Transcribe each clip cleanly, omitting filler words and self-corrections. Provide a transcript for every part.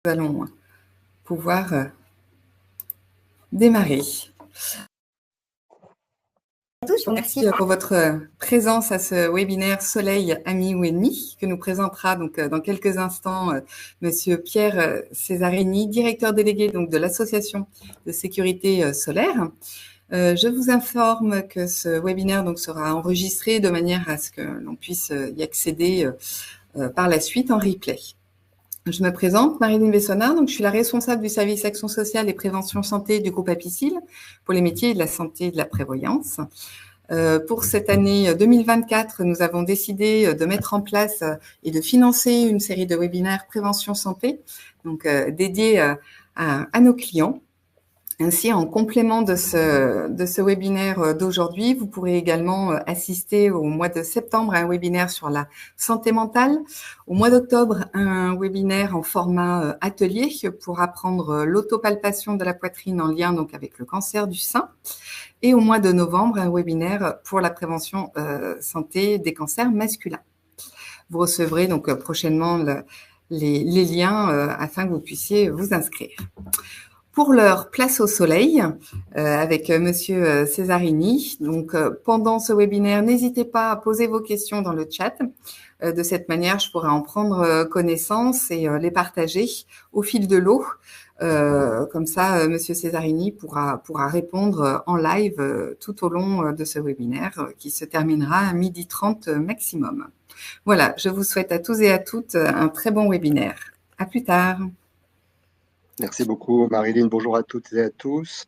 Nous allons pouvoir démarrer. Je vous remercie pour votre présence à ce webinaire Soleil, ami ou ennemi, que nous présentera donc dans quelques instants Monsieur Pierre Cesarini, directeur délégué donc de l'Association de sécurité solaire. Je vous informe que ce webinaire donc sera enregistré de manière à ce que l'on puisse y accéder par la suite en replay. Je me présente, Marilyn Bessonnard, donc je suis la responsable du service Action sociale et prévention santé du groupe Apicil pour les métiers de la santé et de la prévoyance. Pour cette année 2024, nous avons décidé de mettre en place et de financer une série de webinaires prévention santé, donc dédiés à nos clients. Ainsi, en complément de ce webinaire d'aujourd'hui, vous pourrez également assister au mois de septembre à un webinaire sur la santé mentale, au mois d'octobre un webinaire en format atelier pour apprendre l'autopalpation de la poitrine en lien donc avec le cancer du sein, et au mois de novembre un webinaire pour la prévention santé des cancers masculins. Vous recevrez donc prochainement les liens afin que vous puissiez vous inscrire. Pour l'heure, place au soleil avec Monsieur Cesarini. Donc, pendant ce webinaire, n'hésitez pas à poser vos questions dans le chat. De cette manière, je pourrai en prendre connaissance et les partager au fil de l'eau. Comme ça, Monsieur Cesarini pourra répondre en live tout au long de ce webinaire qui se terminera à 12h30 maximum. Voilà, je vous souhaite à tous et à toutes un très bon webinaire. À plus tard. Merci beaucoup, Marilyn. Bonjour à toutes et à tous.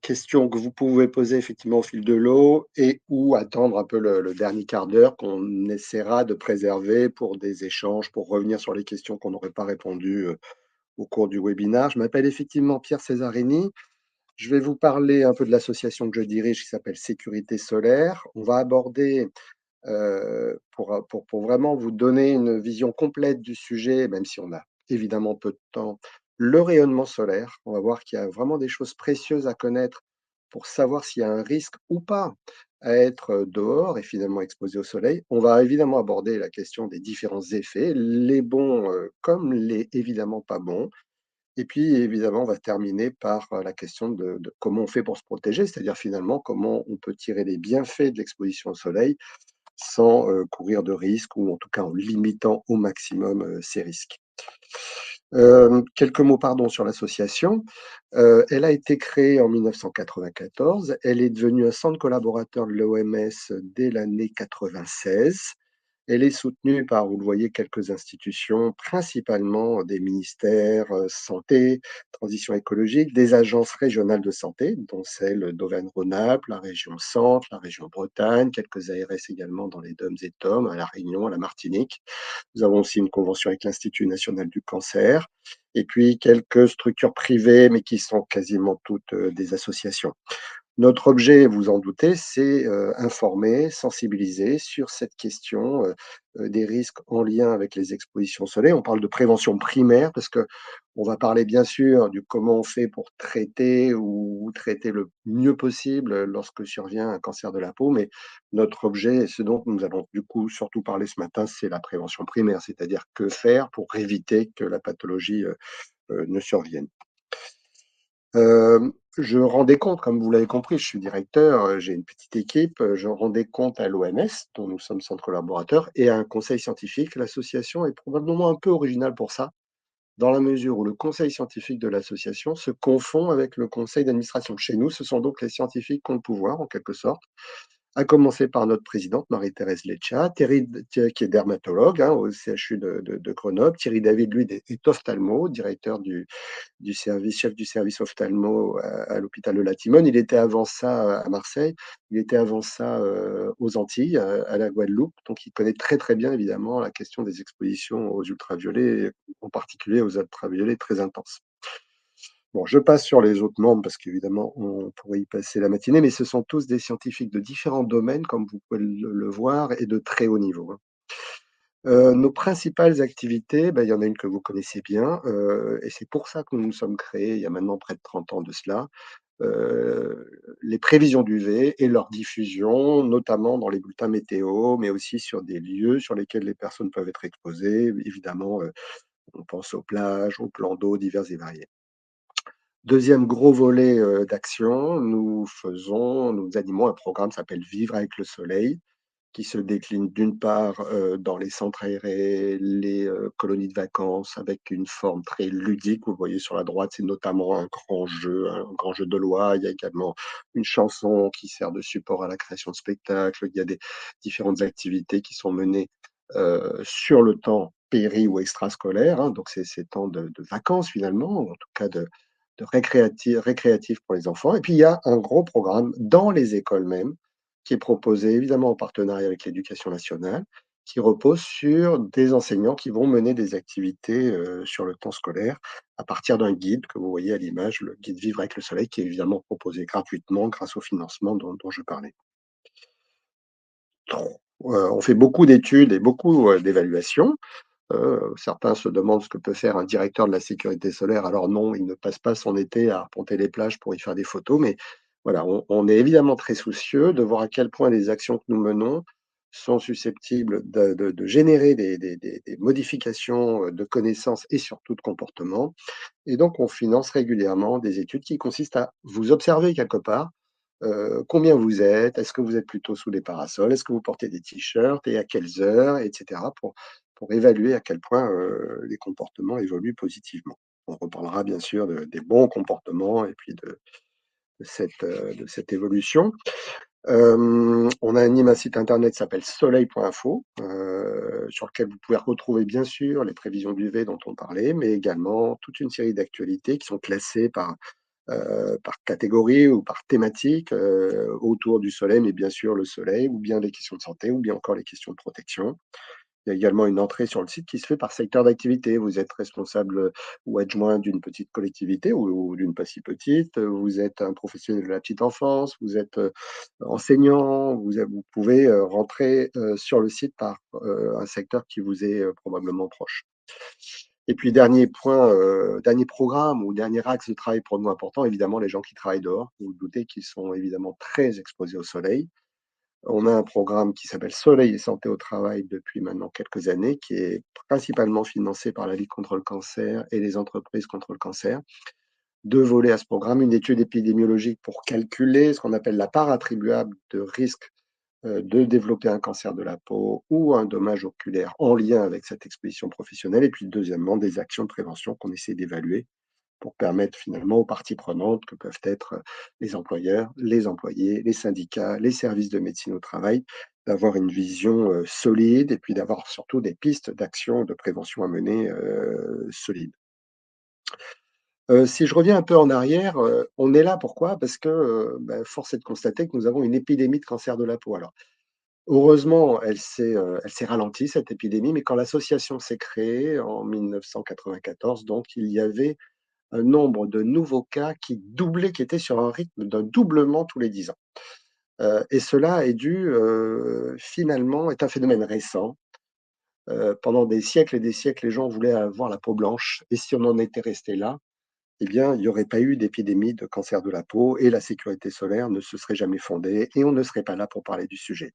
Questions que vous pouvez poser effectivement au fil de l'eau et ou attendre un peu le dernier quart d'heure qu'on essaiera de préserver pour des échanges, pour revenir sur les questions qu'on n'aurait pas répondu au cours du webinaire. Je m'appelle effectivement Pierre Cesarini. Je vais vous parler un peu de l'association que je dirige qui s'appelle Sécurité Solaire. On va aborder, pour vraiment vous donner une vision complète du sujet, même si on a évidemment peu de temps, le rayonnement solaire. On va voir qu'il y a vraiment des choses précieuses à connaître pour savoir s'il y a un risque ou pas à être dehors et finalement exposé au soleil. On va évidemment aborder la question des différents effets, les bons comme les évidemment pas bons. Et puis évidemment, on va terminer par la question de comment on fait pour se protéger, c'est-à-dire finalement comment on peut tirer les bienfaits de l'exposition au soleil sans courir de risques ou en tout cas en limitant au maximum ces risques. Quelques mots pardon sur l'association. Elle a été créée en 1994. Elle est devenue un centre collaborateur de l'OMS dès l'année 96. Elle est soutenue par, vous le voyez, quelques institutions, principalement des ministères santé, transition écologique, des agences régionales de santé, dont celle d'Auvergne-Rhône-Alpes, la région Centre, la région Bretagne, quelques ARS également dans les DOM et TOM, à La Réunion, à la Martinique. Nous avons aussi une convention avec l'Institut national du cancer, et puis quelques structures privées, mais qui sont quasiment toutes des associations. Notre objet, vous en doutez, c'est informer, sensibiliser sur cette question des risques en lien avec les expositions au soleil. On parle de prévention primaire parce que on va parler bien sûr du comment on fait pour traiter ou traiter le mieux possible lorsque survient un cancer de la peau, mais notre objet, et ce dont nous allons du coup surtout parler ce matin, c'est la prévention primaire, c'est-à-dire que faire pour éviter que la pathologie ne survienne. Je rendais compte, comme vous l'avez compris, je suis directeur, j'ai une petite équipe, je rendais compte à l'OMS, dont nous sommes centre collaborateur, et à un conseil scientifique. L'association est probablement un peu originale pour ça, dans la mesure où le conseil scientifique de l'association se confond avec le conseil d'administration. Chez nous, ce sont donc les scientifiques qui ont le pouvoir, en quelque sorte, à commencer par notre présidente Marie-Thérèse Leccia, Thierry, qui est dermatologue au CHU de Grenoble, Thierry David, lui, est ophtalmo, directeur du service, chef du service ophtalmo à l'hôpital de la Timone. Il était avant ça à Marseille, il était avant ça aux Antilles, à la Guadeloupe, donc il connaît très très bien évidemment la question des expositions aux ultraviolets, en particulier aux ultraviolets très intenses. Bon, je passe sur les autres membres parce qu'évidemment, on pourrait y passer la matinée, mais ce sont tous des scientifiques de différents domaines, comme vous pouvez le voir, et de très haut niveau. Nos principales activités, il y en a une que vous connaissez bien, et c'est pour ça que nous nous sommes créés il y a maintenant près de 30 ans de cela, les prévisions d'UV et leur diffusion, notamment dans les bulletins météo, mais aussi sur des lieux sur lesquels les personnes peuvent être exposées, évidemment, On pense aux plages, aux plans d'eau divers et variés. Deuxième gros volet, d'action, nous animons un programme qui s'appelle Vivre avec le soleil, qui se décline d'une part, dans les centres aérés, les, colonies de vacances avec une forme très ludique. Vous voyez sur la droite, c'est notamment un grand jeu de loi. Il y a également une chanson qui sert de support à la création de spectacles. Il y a des différentes activités qui sont menées, sur le temps péri ou extrascolaire, hein, donc c'est ces temps de vacances finalement, ou en tout cas de récréatif pour les enfants. Et puis il y a un gros programme dans les écoles même, qui est proposé évidemment en partenariat avec l'éducation nationale, qui repose sur des enseignants qui vont mener des activités, sur le temps scolaire à partir d'un guide que vous voyez à l'image, le guide Vivre avec le soleil, qui est évidemment proposé gratuitement grâce au financement dont je parlais. On fait beaucoup d'études et beaucoup, d'évaluations. Certains se demandent ce que peut faire un directeur de la sécurité solaire. Alors non, il ne passe pas son été à arpenter les plages pour y faire des photos, mais voilà, on est évidemment très soucieux de voir à quel point les actions que nous menons sont susceptibles de générer des modifications, de connaissances et surtout de comportement. Et donc on finance régulièrement des études qui consistent à vous observer quelque part, combien vous êtes, est-ce que vous êtes plutôt sous les parasols, est-ce que vous portez des t-shirts et à quelles heures, et cetera, pour évaluer à quel point, les comportements évoluent positivement. On reparlera bien sûr des bons comportements et puis de cette évolution. On anime un site internet qui s'appelle soleil.info, sur lequel vous pouvez retrouver bien sûr les prévisions du d'UV dont on parlait, mais également toute une série d'actualités qui sont classées par catégorie ou par thématique, autour du soleil, mais bien sûr le soleil, ou bien les questions de santé, ou bien encore les questions de protection. Il y a également une entrée sur le site qui se fait par secteur d'activité. Vous êtes responsable, ou adjoint d'une petite collectivité ou d'une pas si petite, vous êtes un professionnel de la petite enfance, vous êtes, enseignant, vous pouvez, rentrer, sur le site par, un secteur qui vous est, probablement proche. Et puis dernier point, dernier programme ou dernier axe de travail pour nous important, évidemment les gens qui travaillent dehors. Vous vous doutez qu'ils sont évidemment très exposés au soleil. On a un programme qui s'appelle Soleil et santé au travail depuis maintenant quelques années, qui est principalement financé par la Ligue contre le cancer et les entreprises contre le cancer. 2 volets à ce programme, une étude épidémiologique pour calculer ce qu'on appelle la part attribuable de risque, de développer un cancer de la peau ou un dommage oculaire en lien avec cette exposition professionnelle, et puis deuxièmement, des actions de prévention qu'on essaie d'évaluer pour permettre finalement aux parties prenantes que peuvent être les employeurs, les employés, les syndicats, les services de médecine au travail, d'avoir une vision solide et puis d'avoir surtout des pistes d'action, de prévention à mener solides. Si je reviens un peu en arrière, on est là pourquoi? Parce que force est de constater que nous avons une épidémie de cancer de la peau. Alors, heureusement, elle s'est ralentie cette épidémie, mais quand l'association s'est créée en 1994, donc il y avait un nombre de nouveaux cas qui doublait, qui était sur un rythme d'un doublement tous les 10 ans. Et cela est dû, finalement est un phénomène récent. Pendant des siècles et des siècles, les gens voulaient avoir la peau blanche et si on en était resté là, eh bien, il n'y aurait pas eu d'épidémie de cancer de la peau et la sécurité solaire ne se serait jamais fondée et on ne serait pas là pour parler du sujet.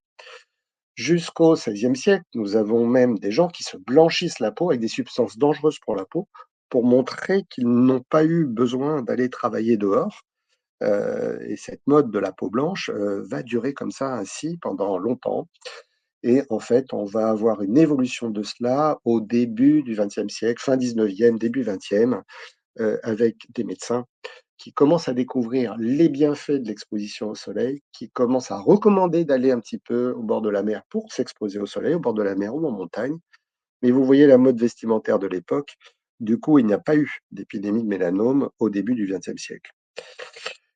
Jusqu'au XVIe siècle, nous avons même des gens qui se blanchissent la peau avec des substances dangereuses pour la peau, pour montrer qu'ils n'ont pas eu besoin d'aller travailler dehors. Et cette mode de la peau blanche, va durer comme ça ainsi pendant longtemps et en fait, on va avoir une évolution de cela au début du XXe siècle, fin 19e, début 20e, avec des médecins qui commencent à découvrir les bienfaits de l'exposition au soleil, qui commencent à recommander d'aller un petit peu au bord de la mer pour s'exposer au soleil, au bord de la mer ou en montagne. Mais vous voyez la mode vestimentaire de l'époque, du coup, il n'y a pas eu d'épidémie de mélanome au début du XXe siècle.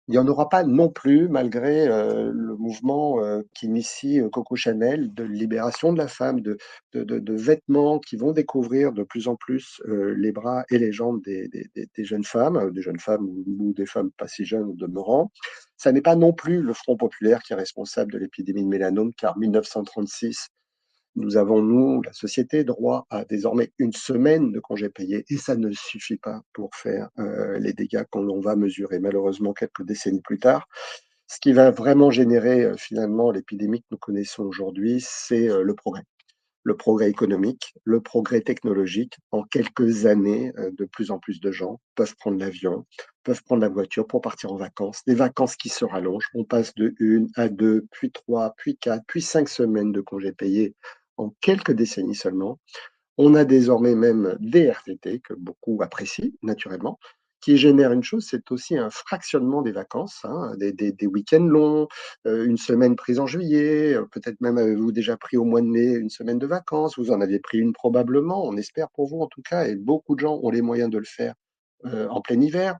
Il n'y en aura pas non plus malgré, le mouvement, qu'initie, Coco Chanel de libération de la femme, de vêtements qui vont découvrir de plus en plus, les bras et les jambes des jeunes femmes ou des femmes pas si jeunes au demeurant. Ça n'est pas non plus le Front populaire qui est responsable de l'épidémie de mélanome, car 1936, nous avons, nous, la société, droit à désormais une semaine de congés payés et ça ne suffit pas pour faire les dégâts qu'on l'on va mesurer malheureusement quelques décennies plus tard. Ce qui va vraiment générer finalement l'épidémie que nous connaissons aujourd'hui, c'est le progrès. le progrès économique, le progrès technologique. En quelques années, de plus en plus de gens peuvent prendre l'avion, peuvent prendre la voiture pour partir en vacances. Des vacances qui se rallongent. On passe de 1 à 2, puis 3, puis 4, puis 5 semaines de congés payés en quelques décennies seulement. On a désormais même des RTT que beaucoup apprécient naturellement, qui génèrent une chose, c'est aussi un fractionnement des vacances, hein, des week-ends longs, une semaine prise en juillet, peut-être même avez-vous déjà pris au mois de mai une semaine de vacances, vous en avez pris une probablement, on espère pour vous en tout cas, et beaucoup de gens ont les moyens de le faire en plein hiver.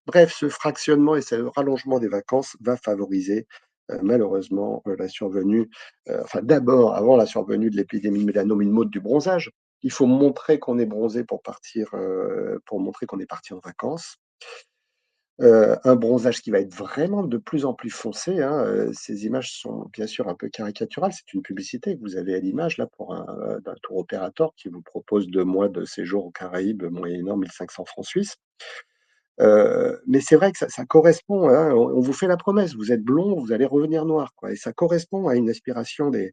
Bref, ce fractionnement et ce rallongement des vacances va favoriser malheureusement la survenue, enfin d'abord, avant la survenue de l'épidémie de mélanome, une mode du bronzage. Il faut montrer qu'on est bronzé pour partir, pour montrer qu'on est parti en vacances. Un bronzage qui va être vraiment de plus en plus foncé, hein, ces images sont bien sûr un peu caricaturales. C'est une publicité que vous avez à l'image là pour d'un tour opérateur qui vous propose 2 mois de séjour aux Caraïbes, moyennant 1 500 francs suisses. Mais c'est vrai que ça correspond, hein, on vous fait la promesse, vous êtes blond, vous allez revenir noir, quoi, et ça correspond à une aspiration de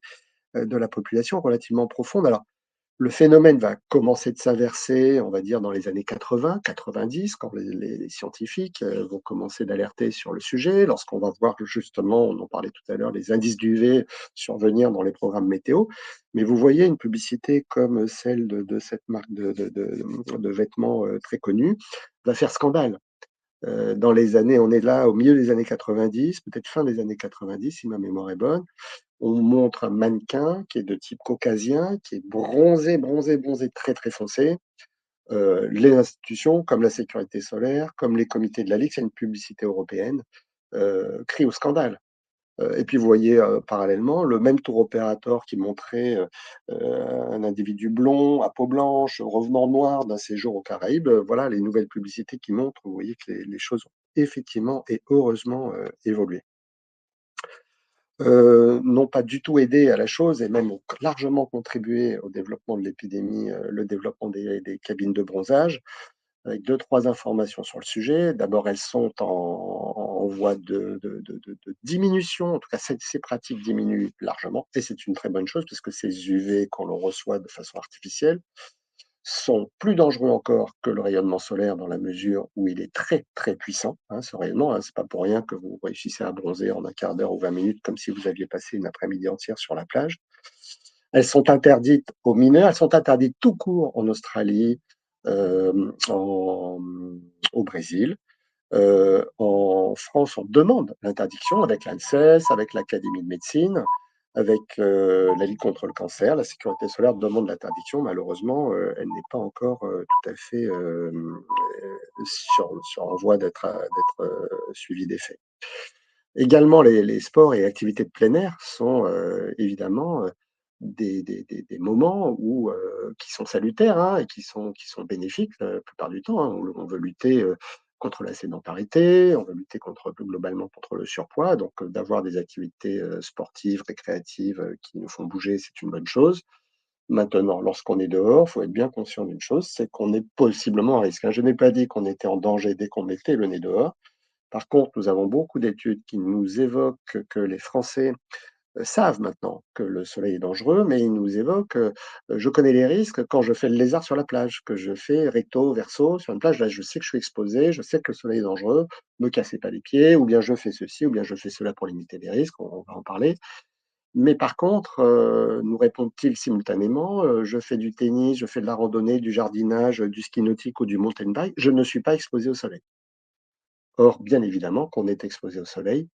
la population relativement profonde. Alors, le phénomène va commencer de s'inverser, on va dire dans les années 80-90, quand les scientifiques, vont commencer d'alerter sur le sujet, lorsqu'on va voir que justement, on en parlait tout à l'heure, les indices d'UV survenir dans les programmes météo. Mais vous voyez une publicité comme celle de cette marque de vêtements, très connue, va faire scandale. Dans les années on est là au milieu des années 90, peut-être fin des années 90 si ma mémoire est bonne. On montre un mannequin qui est de type caucasien, qui est bronzé, bronzé, bronzé, très, très foncé. Les institutions, comme la sécurité solaire, comme les comités de la Ligue, c'est une publicité européenne, crient au scandale. Et puis vous voyez, parallèlement, le même tour opérateur qui montrait, un individu blond, à peau blanche, revenant noir d'un séjour aux Caraïbes, voilà les nouvelles publicités qui montrent, vous voyez que les choses ont effectivement et heureusement, évolué. N'ont pas du tout aidé à la chose et même ont largement contribué au développement de l'épidémie, le développement des cabines de bronzage, avec 2-3 informations sur le sujet. D'abord, elles sont en voie de diminution. En tout cas, ces pratiques diminuent largement et c'est une très bonne chose puisque ces UV qu'on reçoit de façon artificielle sont plus dangereux encore que le rayonnement solaire dans la mesure où il est très, très puissant, hein, ce rayonnement, hein. C'est pas pour rien que vous réussissez à bronzer en un quart d'heure ou 20 minutes comme si vous aviez passé une après-midi entière sur la plage. Elles sont interdites aux mineurs, elles sont interdites tout court en Australie, au Brésil. En France, on demande l'interdiction avec l'ANSES, avec l'Académie de médecine, avec la Ligue contre le cancer. La sécurité solaire demande l'interdiction. Malheureusement, elle n'est pas encore tout à fait en voie d'être suivie des faits. Également, les sports et activités de plein air sont évidemment des moments où, qui sont salutaires, hein, et qui sont bénéfiques la plupart du temps, hein. On veut lutter contre la sédentarité, on veut lutter contre, plus globalement contre le surpoids. Donc, d'avoir des activités sportives, récréatives qui nous font bouger, c'est une bonne chose. Maintenant, lorsqu'on est dehors, il faut être bien conscient d'une chose, c'est qu'on est possiblement à risque, hein. Je n'ai pas dit qu'on était en danger dès qu'on mettait le nez dehors. Par contre, nous avons beaucoup d'études qui nous évoquent que les Français savent maintenant que le soleil est dangereux, mais ils nous évoquent, je connais les risques quand je fais le lézard sur la plage, que je fais recto verso sur une plage. Là, je sais que je suis exposé, je sais que le soleil est dangereux, me cassez pas les pieds, ou bien je fais ceci, ou bien je fais cela pour limiter les risques, on va en parler. Mais par contre, nous répondent-ils simultanément, je fais du tennis, je fais de la randonnée, du jardinage, du ski nautique ou du mountain bike, je ne suis pas exposé au soleil. Or, bien évidemment qu'on est exposé au soleil,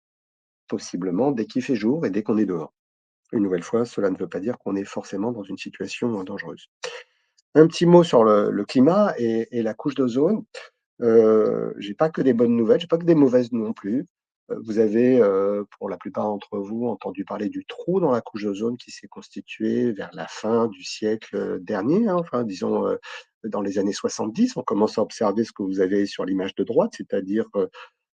possiblement dès qu'il fait jour et dès qu'on est dehors. Une nouvelle fois, cela ne veut pas dire qu'on est forcément dans une situation dangereuse. Un petit mot sur le climat et la couche d'ozone. J'ai pas que des bonnes nouvelles, j'ai pas que des mauvaises non plus. Vous avez, pour la plupart d'entre vous, entendu parler du trou dans la couche d'ozone qui s'est constitué vers la fin du siècle dernier, hein, enfin disons, dans les années 70. On commence à observer ce que vous avez sur l'image de droite, c'est-à-dire,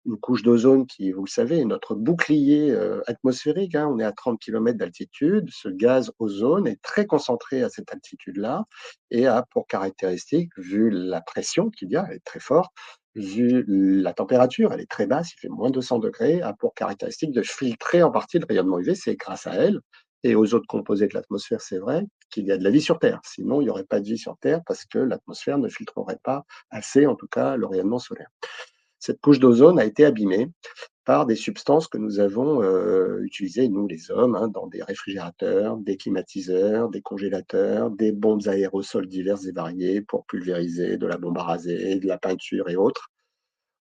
une couche d'ozone qui, vous le savez, est notre bouclier atmosphérique, hein. On est à 30 kilomètres d'altitude. Ce gaz ozone est très concentré à cette altitude-là et a pour caractéristique, vu la pression qu'il y a, elle est très forte, vu la température, elle est très basse, il fait -200 degrés, a pour caractéristique de filtrer en partie le rayonnement UV. C'est grâce à elle et aux autres composés de l'atmosphère, c'est vrai qu'il y a de la vie sur Terre. Sinon, il n'y aurait pas de vie sur Terre parce que l'atmosphère ne filtrerait pas assez, en tout cas, le rayonnement solaire. Cette couche d'ozone a été abîmée par des substances que nous avons utilisées, nous les hommes, hein, dans des réfrigérateurs, des climatiseurs, des congélateurs, des bombes aérosols diverses et variées pour pulvériser de la bombe à raser, de la peinture et autres.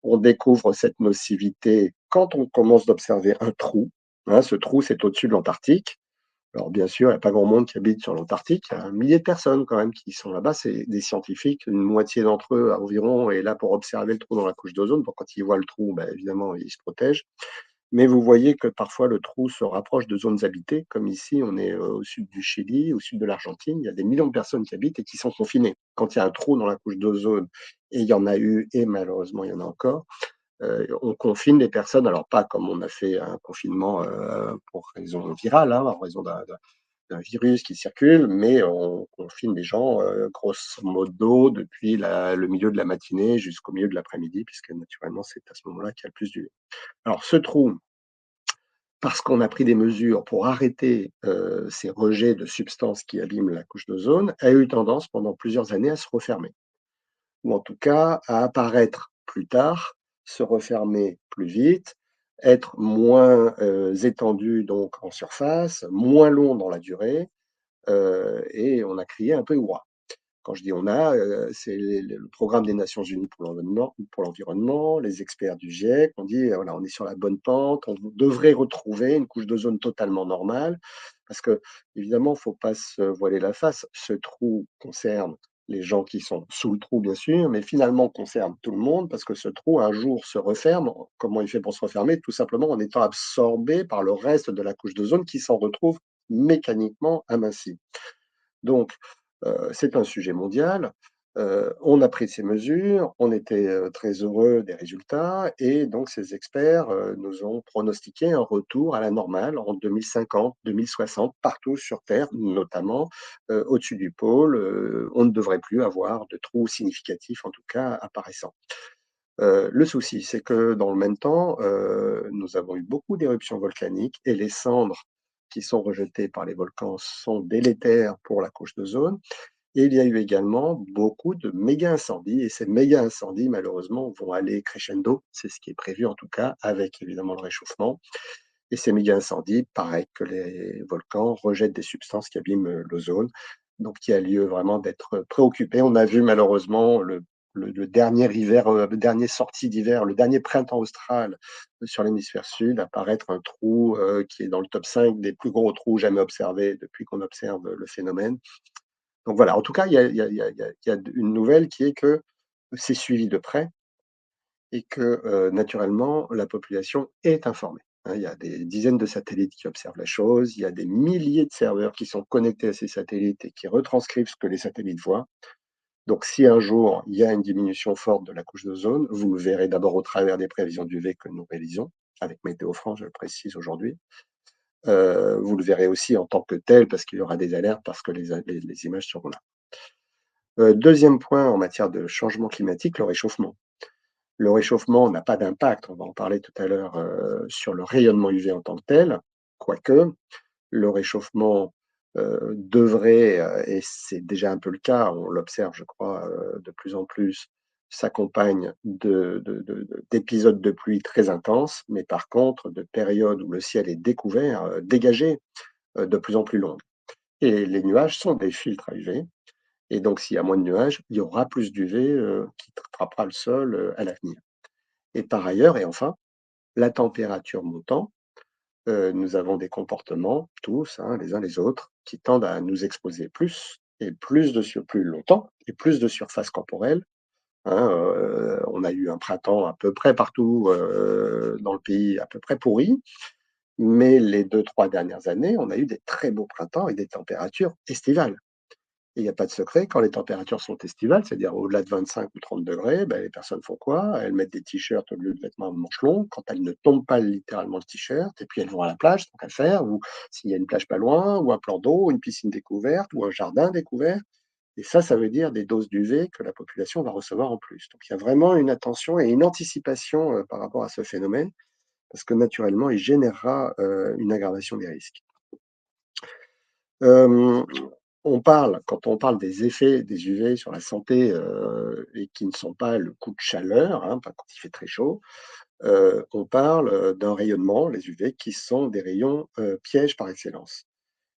On découvre cette nocivité quand on commence d'observer un trou. Hein, ce trou, c'est au-dessus de l'Antarctique. Alors bien sûr, il n'y a pas grand monde qui habite sur l'Antarctique. Il y a un millier de personnes quand même qui sont là-bas. C'est des scientifiques. Une moitié d'entre eux environ est là pour observer le trou dans la couche d'ozone. Donc quand ils voient le trou, ben, évidemment, ils se protègent. Mais vous voyez que parfois le trou se rapproche de zones habitées, comme ici, on est au sud du Chili, au sud de l'Argentine. Il y a des millions de personnes qui habitent et qui sont confinées. Quand il y a un trou dans la couche d'ozone, et il y en a eu, et malheureusement il y en a encore, on confine les personnes, alors pas comme on a fait un confinement pour raison virale, hein, en raison d'un virus qui circule, mais on confine les gens grosso modo depuis le milieu de la matinée jusqu'au milieu de l'après-midi, puisque naturellement c'est à ce moment-là qu'il y a le plus d'UV. Alors ce trou, parce qu'on a pris des mesures pour arrêter ces rejets de substances qui abîment la couche d'ozone, a eu tendance pendant plusieurs années à se refermer, ou en tout cas à apparaître plus tard, se refermer plus vite, être moins étendu donc en surface, moins long dans la durée, et on a crié un peu ouah. Quand je dis on a, c'est le programme des Nations Unies pour l'environnement, les experts du GIEC, on dit voilà, on est sur la bonne pente, on devrait retrouver une couche d'ozone totalement normale, parce que évidemment, il ne faut pas se voiler la face. Ce trou concerne les gens qui sont sous le trou, bien sûr, mais finalement concerne tout le monde, parce que ce trou, un jour, se referme. Comment il fait pour se refermer? Tout simplement en étant absorbé par le reste de la couche d'ozone qui s'en retrouve mécaniquement aminci. Donc, c'est un sujet mondial. On a pris ces mesures, on était très heureux des résultats et donc ces experts nous ont pronostiqué un retour à la normale en 2050, 2060, partout sur Terre, notamment au-dessus du pôle. On ne devrait plus avoir de trous significatifs, en tout cas apparaissants. Le souci, c'est que dans le même temps, nous avons eu beaucoup d'éruptions volcaniques et les cendres qui sont rejetées par les volcans sont délétères pour la couche d'ozone. Et il y a eu également beaucoup de méga-incendies et ces méga-incendies, malheureusement, vont aller crescendo. C'est ce qui est prévu en tout cas, avec évidemment le réchauffement. Et ces méga-incendies, pareil que les volcans, rejettent des substances qui abîment l'ozone. Donc il y a lieu vraiment d'être préoccupé. On a vu malheureusement le dernier hiver, le dernier sortie d'hiver, le dernier printemps austral sur l'hémisphère sud, apparaître un trou qui est dans le top 5 des plus gros trous jamais observés depuis qu'on observe le phénomène. Donc voilà, en tout cas, il y a une nouvelle qui est que c'est suivi de près et que, naturellement, la population est informée, hein. Il y a des dizaines de satellites qui observent la chose, il y a des milliers de serveurs qui sont connectés à ces satellites et qui retranscrivent ce que les satellites voient. Donc si un jour, il y a une diminution forte de la couche d'ozone, vous le verrez d'abord au travers des prévisions d'UV que nous réalisons, avec Météo France, je le précise aujourd'hui. Vous le verrez aussi en tant que tel parce qu'il y aura des alertes, parce que les images seront là. 2e point en matière de changement climatique, le réchauffement. Le réchauffement n'a pas d'impact, on va en parler tout à l'heure, sur le rayonnement UV en tant que tel, quoique le réchauffement, devrait, et c'est déjà un peu le cas, on l'observe je crois, de plus en plus, s'accompagne d'épisodes de pluie très intenses, mais par contre de périodes où le ciel est découvert, dégagé, de plus en plus longues. Et les nuages sont des filtres à UV. Et donc, s'il y a moins de nuages, il y aura plus d'UV qui frappera le sol à l'avenir. Et par ailleurs, et enfin, la température montant, nous avons des comportements, tous, hein, les uns les autres, qui tendent à nous exposer plus et plus longtemps et plus de surface corporelle. Hein, on a eu un printemps à peu près partout dans le pays, à peu près pourri, mais les 2, 3 dernières années, on a eu des très beaux printemps et des températures estivales. Et il n'y a pas de secret, quand les températures sont estivales, c'est-à-dire au-delà de 25 ou 30 degrés, ben, les personnes font quoi? Elles mettent des t-shirts au lieu de vêtements à manches longues, quand elles ne tombent pas littéralement le t-shirt, et puis elles vont à la plage, tant qu'à faire, ou s'il y a une plage pas loin, ou un plan d'eau, une piscine découverte, ou un jardin découvert. Et ça veut dire des doses d'UV que la population va recevoir en plus. Donc il y a vraiment une attention et une anticipation par rapport à ce phénomène, parce que naturellement, il générera une aggravation des risques. Hem, quand on parle des effets des UV sur la santé, et qui ne sont pas le coup de chaleur, hein, pas quand il fait très chaud, on parle, d'un rayonnement, les UV, qui sont des rayons, pièges par excellence.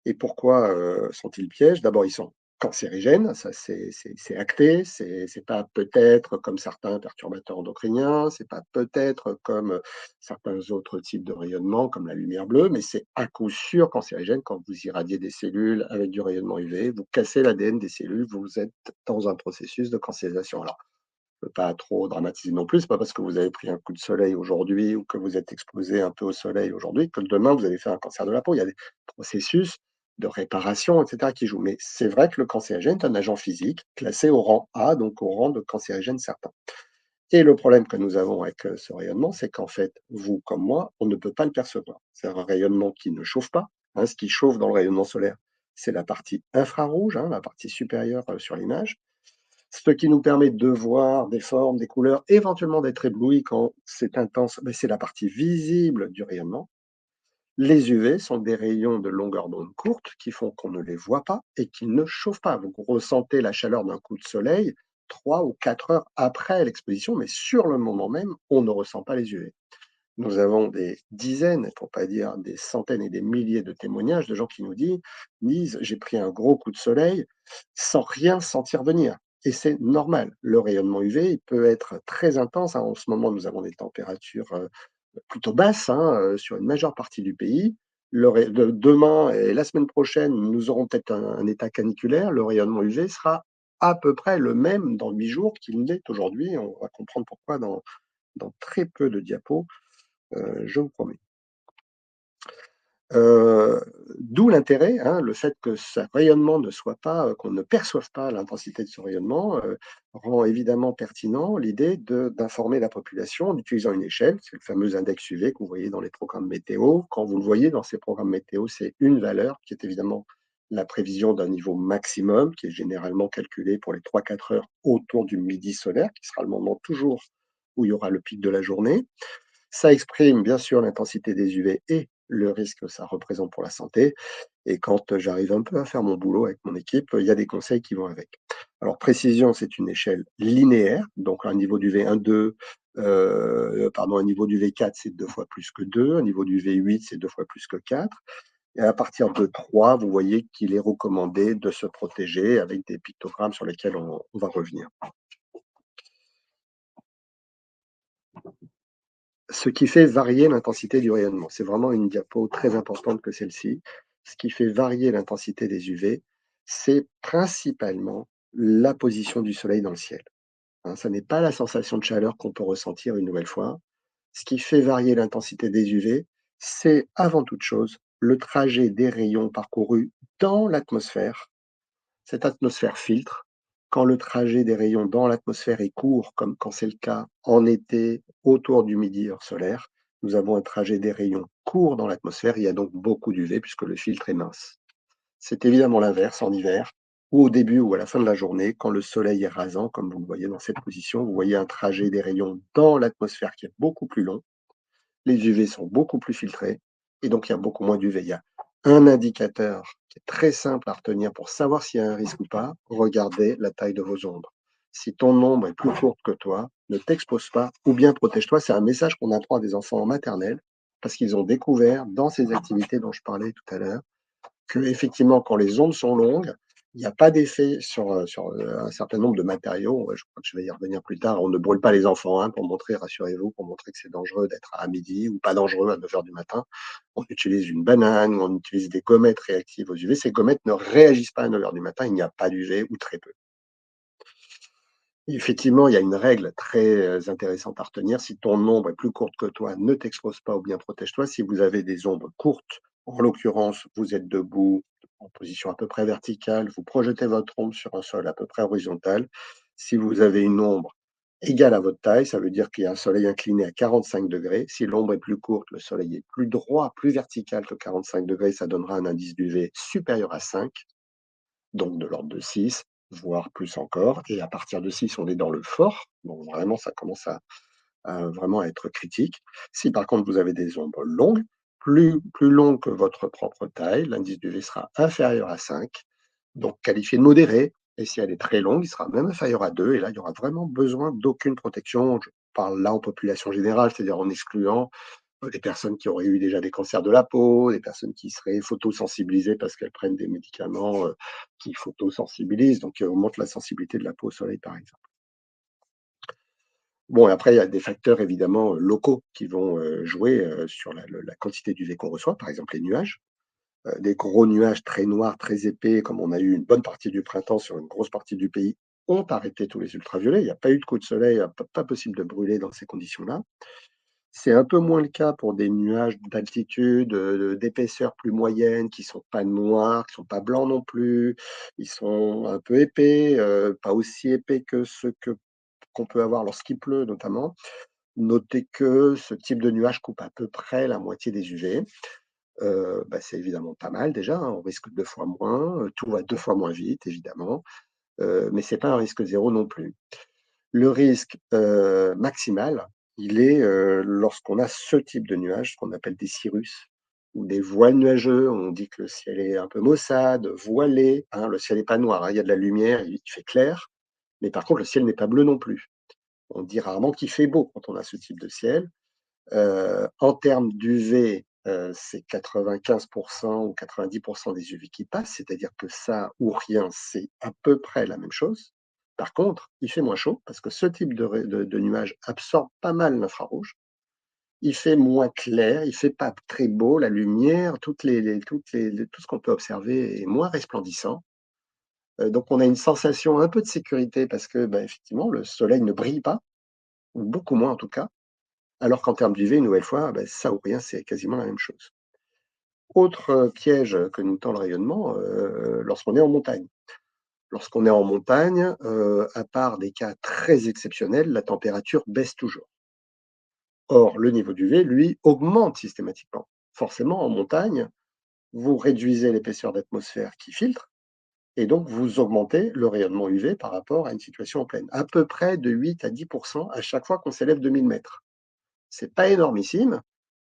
Et pourquoi, sont-ils pièges? D'abord, ils sont cancérigènes, ça c'est acté, c'est pas peut-être comme certains perturbateurs endocriniens, c'est pas peut-être comme, certains autres types de rayonnement comme la lumière bleue, mais c'est à coup sûr cancérigène quand vous irradiez des cellules avec du rayonnement UV, vous cassez l'ADN des cellules, vous êtes dans un processus de cancérisation. Alors, je veux pas trop dramatiser non plus, c'est pas parce que vous avez pris un coup de soleil aujourd'hui ou que vous êtes exposé un peu au soleil aujourd'hui que demain vous allez faire un cancer de la peau. Il y a des processus de réparation, et cetera, qui jouent. Mais c'est vrai que le cancérigène est un agent physique classé au rang A, donc au rang de cancérigène certain. Et le problème que nous avons avec, ce rayonnement, c'est qu'en fait, vous comme moi, on ne peut pas le percevoir. C'est un rayonnement qui ne chauffe pas, hein. Ce qui chauffe dans le rayonnement solaire, c'est la partie infrarouge, hein, la partie supérieure, sur l'image. Ce qui nous permet de voir des formes, des couleurs, éventuellement d'être ébloui quand c'est intense, beh, c'est la partie visible du rayonnement. Les UV sont des rayons de longueur d'onde courte qui font qu'on ne les voit pas et qui ne chauffent pas. Vous ressentez la chaleur d'un coup de soleil 3 ou 4 heures après l'exposition, mais sur le moment même, on ne ressent pas les UV. Nous avons des dizaines, pour pas dire des centaines et des milliers de témoignages de gens qui nous disent: «J'ai pris un gros coup de soleil sans rien sentir venir» et c'est normal. Le rayonnement UV, il peut être très intense, hein. En ce moment, nous avons des températures, plutôt basses, hein, sur une majeure partie du pays. Demain et la semaine prochaine, nous aurons peut-être un état caniculaire. Le rayonnement UV sera à peu près le même dans 8 jours qu'il l'est aujourd'hui. On va comprendre pourquoi dans très peu de diapos, je vous promets. Heu, D'où l'intérêt, hein, le fait que ce rayonnement ne soit pas, qu'on ne perçoive pas l'intensité de ce rayonnement, rend évidemment pertinent l'idée d'informer la population en utilisant une échelle. C'est le fameux index UV que vous voyez dans les programmes météo. Quand vous le voyez dans ces programmes météo, c'est une valeur qui est évidemment la prévision d'un niveau maximum, qui est généralement calculé pour les 3 4 heures autour du midi solaire, qui sera le moment toujours où il y aura le pic de la journée. Ça exprime bien sûr l'intensité des UV et le risque que ça représente pour la santé. Et quand j'arrive un peu à faire mon boulot avec mon équipe, il y a des conseils qui vont avec. Alors précision, c'est une échelle linéaire, donc un niveau d'UV 1, 2, pardon, un niveau d'UV 4, c'est 2 fois plus que 2, un niveau d'UV 8, c'est 2 fois plus que 4. Et à partir de 3, vous voyez qu'il est recommandé de se protéger avec des pictogrammes sur lesquels on va revenir. Ce qui fait varier l'intensité du rayonnement, c'est vraiment une diapo très importante que celle-ci. Ce qui fait varier l'intensité des UV, c'est principalement la position du soleil dans le ciel, hein. Ça n'est pas la sensation de chaleur qu'on peut ressentir une nouvelle fois. Ce qui fait varier l'intensité des UV, c'est avant toute chose le trajet des rayons parcourus dans l'atmosphère. Cette atmosphère filtre, quand le trajet des rayons dans l'atmosphère est court, comme quand c'est le cas en été autour du midi heure solaire, nous avons un trajet des rayons court dans l'atmosphère, il y a donc beaucoup d'UV puisque le filtre est mince. C'est évidemment l'inverse en hiver, ou au début ou à la fin de la journée, quand le soleil est rasant, comme vous le voyez dans cette position, vous voyez un trajet des rayons dans l'atmosphère qui est beaucoup plus long, les UV sont beaucoup plus filtrés et donc il y a beaucoup moins d'UV. Il y a un indicateur qui est très simple à retenir pour savoir s'il y a un risque ou pas. Regardez la taille de vos ombres. Si ton ombre est plus courte que toi, ne t'expose pas ou bien protège-toi. C'est un message qu'on apprend à des enfants en maternelle parce qu'ils ont découvert dans ces activités dont je parlais tout à l'heure que effectivement, quand les ondes sont longues, il n'y a pas d'effet sur un certain nombre de matériaux. Ouais, je crois que je vais y revenir plus tard. On ne brûle pas les enfants, hein, pour montrer, rassurez-vous, pour montrer que c'est dangereux d'être à midi ou pas dangereux à 9 heures du matin. On utilise une banane, on utilise des gommettes réactives aux UV. Ces gommettes ne réagissent pas à 9 heures du matin, il n'y a pas d'UV ou très peu. Effectivement, il y a une règle très, intéressante à retenir. Si ton ombre est plus courte que toi, ne t'expose pas ou bien protège-toi. Si vous avez des ombres courtes, en l'occurrence, vous êtes debout, en position à peu près verticale, vous projetez votre ombre sur un sol à peu près horizontal. Si vous avez une ombre égale à votre taille, ça veut dire qu'il y a un soleil incliné à 45°. Si l'ombre est plus courte, le soleil est plus droit, plus vertical que 45°, ça donnera un indice d'UV supérieur à 5, donc de l'ordre de 6, voire plus encore. Et à partir de 6, on est dans le fort. Donc vraiment, ça commence à vraiment être critique. Si par contre vous avez des ombres longues, plus long que votre propre taille, l'indice d'UV sera inférieur à 5, donc qualifié de modéré. Et si elle est très longue, il sera même inférieur à 2. Et là, il y aura vraiment besoin d'aucune protection. Je parle là en population générale, c'est-à-dire en excluant des personnes qui auraient eu déjà des cancers de la peau, des personnes qui seraient photosensibilisées parce qu'elles prennent des médicaments qui photosensibilisent, donc augmentent la sensibilité de la peau au soleil, par exemple. Bon, et après, il y a des facteurs évidemment locaux qui vont jouer sur la quantité d'UV qu'on reçoit, par exemple les nuages. Des gros nuages très noirs, très épais, comme on a eu une bonne partie du printemps sur une grosse partie du pays, ont arrêté tous les ultraviolets. Il n'y a pas eu de coup de soleil, pas possible de brûler dans ces conditions-là. C'est un peu moins le cas pour des nuages d'altitude, d'épaisseur plus moyenne, qui sont pas noirs, qui sont pas blancs non plus. Ils sont un peu épais, pas aussi épais que ceux qu'on peut avoir lorsqu'il pleut notamment. Notez que ce type de nuage coupe à peu près la moitié des UV. C'est évidemment pas mal déjà, hein, on risque 2 fois moins, tout va 2 fois moins vite évidemment, mais c'est pas un risque zéro non plus. Le risque, maximal, il est, lorsqu'on a ce type de nuages, ce qu'on appelle des cirrus ou des voiles nuageux. On dit que le ciel est un peu maussade, voilé, hein, le ciel n'est pas noir, hein, il y a de la lumière, il fait clair, mais par contre le ciel n'est pas bleu non plus. On dit rarement qu'il fait beau quand on a ce type de ciel. En termes d'UV, c'est 95 ou 90 des UV qui passent, c'est-à-dire que ça ou rien, c'est à peu près la même chose. Par contre, il fait moins chaud parce que ce type de nuage absorbe pas mal l'infrarouge. Il fait moins clair, il fait pas très beau, la lumière, tout ce qu'on peut observer est moins resplendissant. Donc on a une sensation un peu de sécurité parce que, effectivement, le soleil ne brille pas, ou beaucoup moins en tout cas. Alors qu'en termes d'UV, une nouvelle fois, ça ou rien, c'est quasiment la même chose. Autre piège que nous tend le rayonnement, lorsqu'on est en montagne. Lorsqu'on est en montagne, à part des cas très exceptionnels, la température baisse toujours. Or, le niveau d'UV, lui, augmente systématiquement. Forcément, en montagne, vous réduisez l'épaisseur d'atmosphère qui filtre, et donc vous augmentez le rayonnement UV par rapport à une situation en plaine, à peu près de 8 à 10 à chaque fois qu'on s'élève de 1000 mètres. C'est pas énormissime,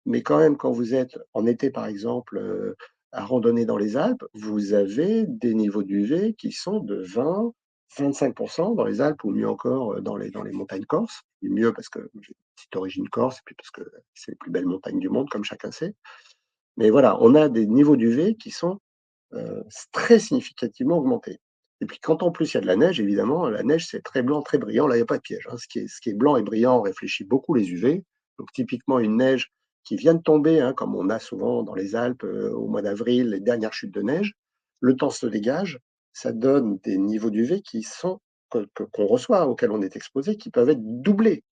mais quand même, quand vous êtes en été, par exemple, à randonner dans les Alpes, vous avez des niveaux d'UV qui sont de 20-25 dans les Alpes ou mieux encore, dans les montagnes corses. Et mieux parce que j'ai une petite origine corse et puis parce que c'est les plus belles montagnes du monde, comme chacun sait. Mais voilà, on a des niveaux d'UV qui sont très significativement augmenté. Et puis quand en plus il y a de la neige, évidemment, la neige c'est très blanc, très brillant, là il n'y a pas de piège, hein. Ce qui est blanc et brillant réfléchit beaucoup les UV. Donc typiquement une neige qui vient de tomber, hein, comme on a souvent dans les Alpes au mois d'avril, les dernières chutes de neige, le temps se dégage, ça donne des niveaux d'UV qui sont qu'on reçoit, auxquels on est exposé, qui peuvent être doublés.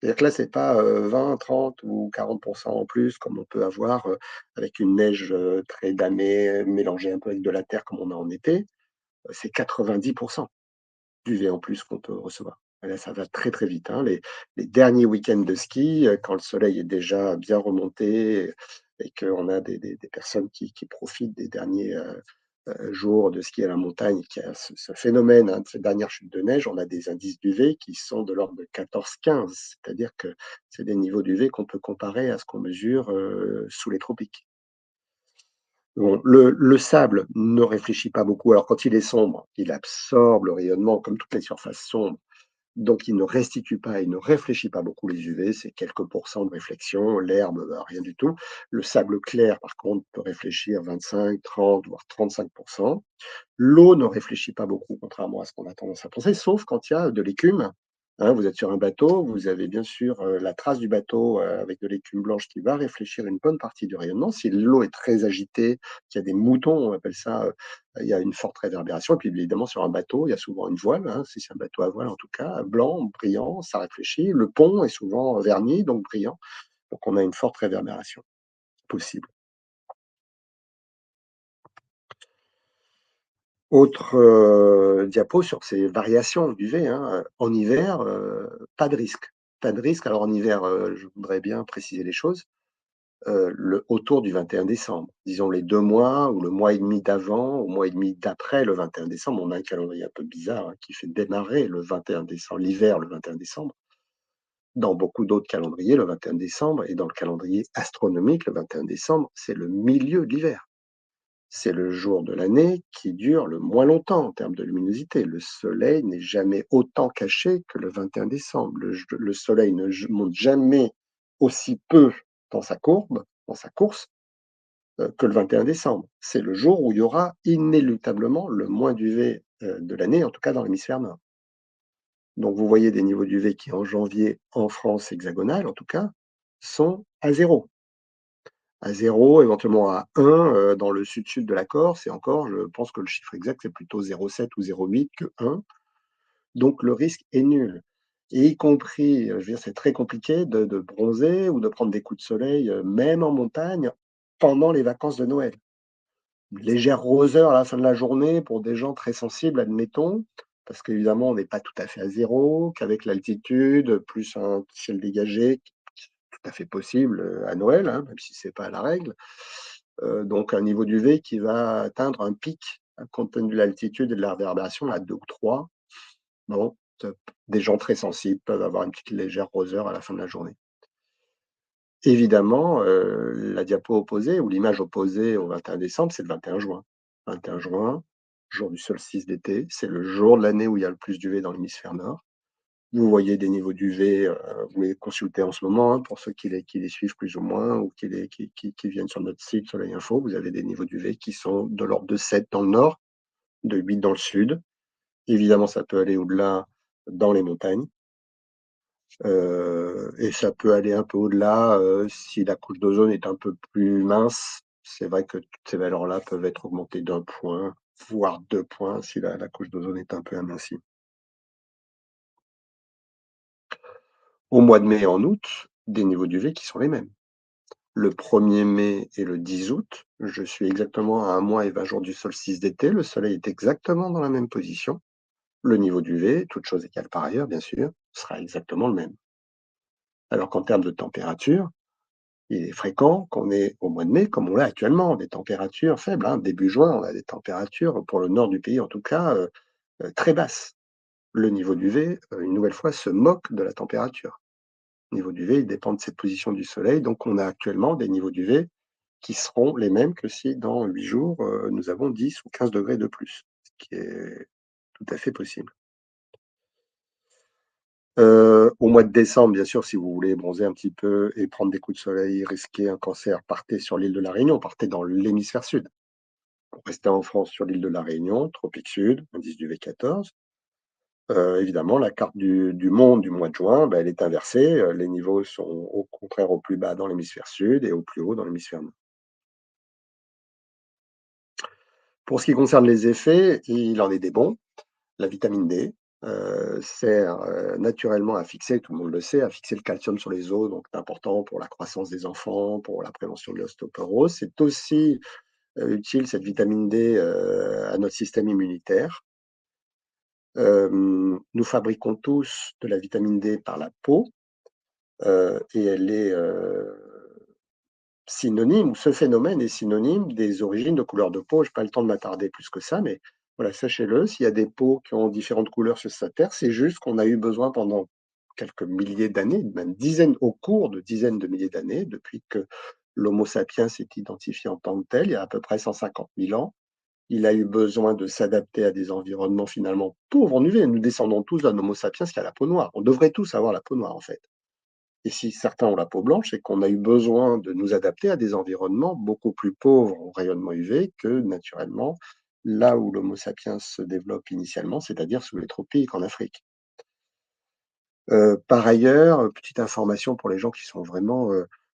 C'est-à-dire que là, c'est pas 20, 30 ou 40 en plus comme on peut avoir avec une neige très damée, mélangée un peu avec de la terre comme on a en été. C'est 90 d'UV en plus qu'on peut recevoir. Et là, ça va très, très vite, hein. Les derniers week-ends de ski, quand le soleil est déjà bien remonté et qu'on a des personnes qui profitent des derniers jours de ski à la montagne, qui a ce phénomène, hein, de ces dernières chutes de neige, on a des indices d'UV qui sont de l'ordre de 14-15, c'est-à-dire que c'est des niveaux d'UV qu'on peut comparer à ce qu'on mesure sous les tropiques. Bon, le sable ne réfléchit pas beaucoup. Alors quand il est sombre, il absorbe le rayonnement comme toutes les surfaces sombres, donc il ne restitue pas, il ne réfléchit pas beaucoup les UV, c'est quelques pourcents de réflexion. L'herbe, rien du tout. Le sable clair, par contre, peut réfléchir 25, 30, voire 35. L'eau ne réfléchit pas beaucoup, contrairement à ce qu'on a tendance à penser, sauf quand il y a de l'écume. Hein, vous êtes sur un bateau, vous avez bien sûr la trace du bateau avec de l'écume blanche qui va réfléchir une bonne partie du rayonnement. Si l'eau est très agitée, qu'il y a des moutons, on appelle ça, il y a une forte réverbération. Et puis évidemment, sur un bateau, il y a souvent une voile, hein, si c'est un bateau à voile en tout cas, blanc, brillant, ça réfléchit. Le pont est souvent verni, donc brillant. Donc on a une forte réverbération possible. Autre diapo sur ces variations d'UV, hein, en hiver, pas de risque. Pas de risque. Alors en hiver, je voudrais bien préciser les choses, autour du 21 décembre. Disons les 2 mois ou le mois et demi d'avant, ou mois et demi d'après le 21 décembre. On a un calendrier un peu bizarre, hein, qui fait démarrer le 21 décembre, l'hiver le 21 décembre. Dans beaucoup d'autres calendriers, le 21 décembre, et dans le calendrier astronomique, le 21 décembre, c'est le milieu de l'hiver. C'est le jour de l'année qui dure le moins longtemps en termes de luminosité. Le soleil n'est jamais autant caché que le 21 décembre. Le soleil ne monte jamais aussi peu dans sa courbe, dans sa course, que le 21 décembre. C'est le jour où il y aura inéluctablement le moins d'UV de l'année, en tout cas dans l'hémisphère nord. Donc vous voyez des niveaux d'UV qui, en janvier, en France hexagonale en tout cas, sont à zéro. À zéro, éventuellement à 1 dans le sud-sud de la Corse, et encore, je pense que le chiffre exact, c'est plutôt 0,7 ou 0,8 que 1. Donc le risque est nul. Et y compris, je veux dire, c'est très compliqué de bronzer ou de prendre des coups de soleil, même en montagne, pendant les vacances de Noël. Une légère roseur à la fin de la journée pour des gens très sensibles, admettons, parce qu'évidemment, on n'est pas tout à fait à zéro, qu'avec l'altitude, plus un ciel dégagé, tout à fait possible à Noël, hein, même si c'est pas la règle. Donc un niveau d'UV qui va atteindre un pic, compte tenu de l'altitude et de la réverbération, à 2 ou 3. Bon, des gens très sensibles peuvent avoir une petite légère roseur à la fin de la journée. Évidemment, la diapo opposée ou l'image opposée au 21 décembre, c'est le 21 juin. 21 juin, jour du solstice d'été, c'est le jour de l'année où il y a le plus d'UV dans l'hémisphère nord. Vous voyez des niveaux d'UV, vous les consultez en ce moment, hein, pour ceux qui les suivent plus ou moins ou qui viennent sur notre site Soleil Info. Vous avez des niveaux d'UV qui sont de l'ordre de 7 dans le nord, de 8 dans le sud. Évidemment, ça peut aller au-delà dans les montagnes. Et ça peut aller un peu au-delà si la couche d'ozone est un peu plus mince. C'est vrai que toutes ces valeurs-là peuvent être augmentées d'1 point, voire 2 points si la couche d'ozone est un peu amincie. Au mois de mai et en août, des niveaux d'UV qui sont les mêmes. Le 1er mai et le 10 août, je suis exactement à 1 mois et 20 jours du solstice d'été. Le soleil est exactement dans la même position. Le niveau d'UV, toutes choses égales par ailleurs, bien sûr, sera exactement le même. Alors qu'en termes de température, il est fréquent qu'on ait au mois de mai, comme on l'a actuellement, des températures faibles, hein. Début juin, on a des températures, pour le nord du pays en tout cas, très basses. Le niveau d'UV, une nouvelle fois, se moque de la température. Le niveau d'UV, il dépend de cette position du soleil, donc on a actuellement des niveaux d'UV qui seront les mêmes que si dans 8 jours, nous avons 10 ou 15 degrés de plus, ce qui est tout à fait possible. Au mois de décembre, bien sûr, si vous voulez bronzer un petit peu et prendre des coups de soleil, risquer un cancer, partez sur l'île de la Réunion, partez dans l'hémisphère sud. Pour rester en France, sur l'île de la Réunion, tropique sud, indice du V14. Évidemment, la carte du monde du mois de juin, elle est inversée. Les niveaux sont au contraire au plus bas dans l'hémisphère sud et au plus haut dans l'hémisphère nord. Pour ce qui concerne les effets, il en est des bons. La vitamine D sert naturellement à fixer, tout le monde le sait, à fixer le calcium sur les os, donc c'est important pour la croissance des enfants, pour la prévention de l'ostéoporose. C'est aussi utile, cette vitamine D, à notre système immunitaire. Nous fabriquons tous de la vitamine D par la peau, et elle est synonyme, ce phénomène est synonyme des origines de couleur de peau. Je n'ai pas le temps de m'attarder plus que ça, mais voilà, sachez-le, s'il y a des peaux qui ont différentes couleurs sur cette terre, c'est juste qu'on a eu besoin pendant quelques milliers d'années, même dizaines, au cours de dizaines de milliers d'années, depuis que l'Homo sapiens s'est identifié en tant que tel, il y a à peu près 150 000 ans. Il a eu besoin de s'adapter à des environnements finalement pauvres en UV. Nous descendons tous d'un Homo sapiens qui a la peau noire. On devrait tous avoir la peau noire, en fait. Et si certains ont la peau blanche, c'est qu'on a eu besoin de nous adapter à des environnements beaucoup plus pauvres en rayonnement UV que naturellement là où l'Homo sapiens se développe initialement, c'est-à-dire sous les tropiques en Afrique. Par ailleurs, petite information pour les gens qui sont vraiment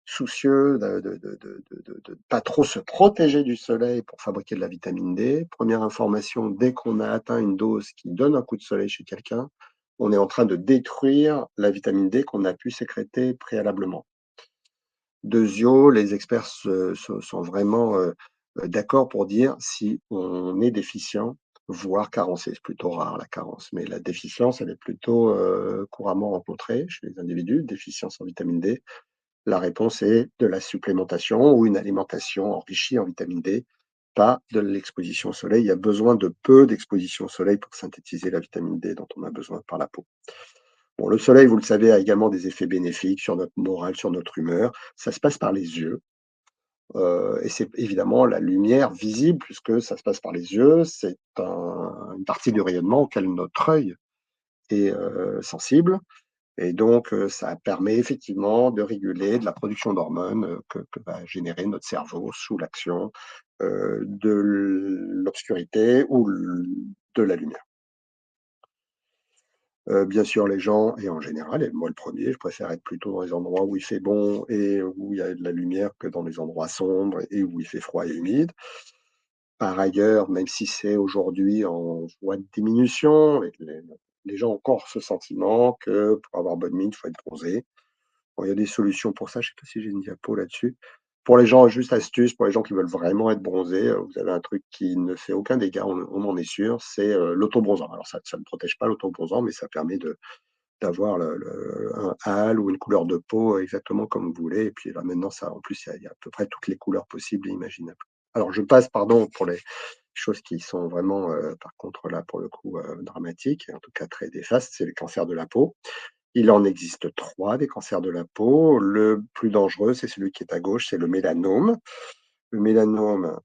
soucieux de pas trop se protéger du soleil pour fabriquer de la vitamine D. Première information, dès qu'on a atteint une dose qui donne un coup de soleil chez quelqu'un, on est en train de détruire la vitamine D qu'on a pu sécréter préalablement. Deuxièmement, les experts sont vraiment d'accord pour dire si on est déficient, voire carencé. C'est plutôt rare la carence, mais la déficience, elle est plutôt couramment rencontrée chez les individus, déficience en vitamine D. La réponse est de la supplémentation ou une alimentation enrichie en vitamine D, pas de l'exposition au soleil. Il y a besoin de peu d'exposition au soleil pour synthétiser la vitamine D dont on a besoin par la peau. Bon, le soleil, vous le savez, a également des effets bénéfiques sur notre morale, sur notre humeur. Ça se passe par les yeux, et c'est évidemment la lumière visible puisque ça se passe par les yeux. C'est une partie du rayonnement auquel notre œil est, sensible et donc ça permet effectivement de réguler de la production d'hormones, que va générer notre cerveau sous l'action, de l'obscurité ou de la lumière. Bien sûr, les gens et en général, et moi le premier, je préfère être plutôt dans les endroits où il fait bon et où il y a de la lumière que dans les endroits sombres et où il fait froid et humide. Par ailleurs, même si c'est aujourd'hui en voie de diminution, et que les gens ont encore ce sentiment que pour avoir bonne mine, il faut être bronzé. Bon, il y a des solutions pour ça, je sais pas si j'ai une diapo là-dessus. Pour les gens, juste astuce, pour les gens qui veulent vraiment être bronzés, vous avez un truc qui ne fait aucun dégât, on en est sûr, c'est, l'autobronzant. Alors ça ne protège pas l'autobronzant, mais ça permet d'avoir un hâle ou une couleur de peau exactement comme vous voulez. Et puis là, maintenant, ça, en plus, il y a à peu près toutes les couleurs possibles et imaginables. Alors, je passe, pardon, pour les choses qui sont vraiment, par contre, là, pour le coup, dramatiques, et en tout cas très néfastes, c'est les cancers de la peau. Il en existe 3 des cancers de la peau. Le plus dangereux, c'est celui qui est à gauche, c'est le mélanome. Le mélanome,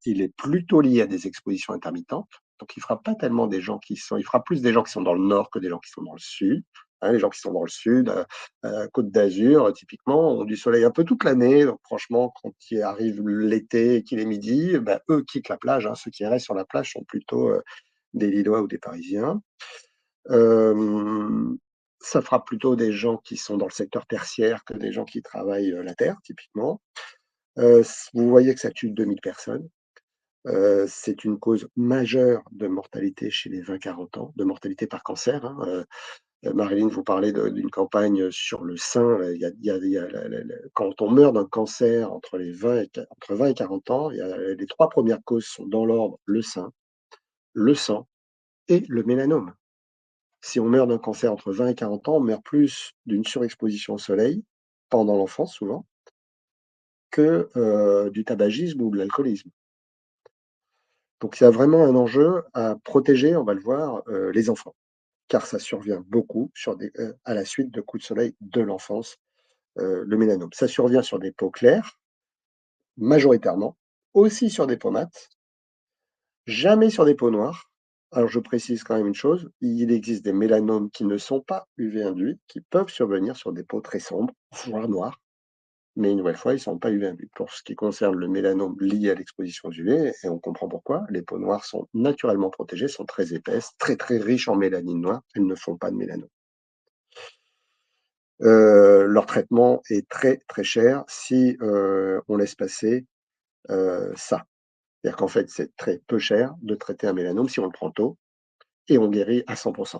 il est plutôt lié à des expositions intermittentes, donc il frappe pas tellement des gens qui sont il frappe plus des gens qui sont dans le nord que des gens qui sont dans le sud. Hein, les gens qui sont dans le sud, Côte d'Azur, typiquement, ont du soleil un peu toute l'année, donc franchement, quand il arrive l'été et qu'il est midi, bah, eux quittent la plage, hein. Ceux qui restent sur la plage sont plutôt, des Lillois ou des Parisiens. Hem, Ça frappe plutôt des gens qui sont dans le secteur tertiaire que des gens qui travaillent, la terre, typiquement. Vous voyez que ça tue 2 000 personnes. C'est une cause majeure de mortalité chez les 20-40 ans, de mortalité par cancer, hein. Marilyn vous parlait d'une campagne sur le sein. Il y a quand on meurt d'un cancer entre 20 et 40 ans, il y a les 3 premières causes sont dans l'ordre: le sein, le sang et le mélanome. Si on meurt d'un cancer entre 20 et 40 ans, on meurt plus d'une surexposition au soleil, pendant l'enfance souvent, que, du tabagisme ou de l'alcoolisme. Donc il y a vraiment un enjeu à protéger, on va le voir, les enfants, car ça survient beaucoup à la suite de coups de soleil de l'enfance, le mélanome. Ça survient sur des peaux claires, majoritairement, aussi sur des peaux mates, jamais sur des peaux noires. Alors je précise quand même une chose, il existe des mélanomes qui ne sont pas UV induits, qui peuvent survenir sur des peaux très sombres, voire noires. Mais une nouvelle fois, ils ne sont pas UV induits. Pour ce qui concerne le mélanome lié à l'exposition aux UV, et on comprend pourquoi, les peaux noires sont naturellement protégées, sont très épaisses, très très riches en mélanine noire, elles ne font pas de mélanome. Leur traitement est très très cher si on laisse passer ça. C'est-à-dire qu'en fait, c'est très peu cher de traiter un mélanome si on le prend tôt et on guérit à 100%.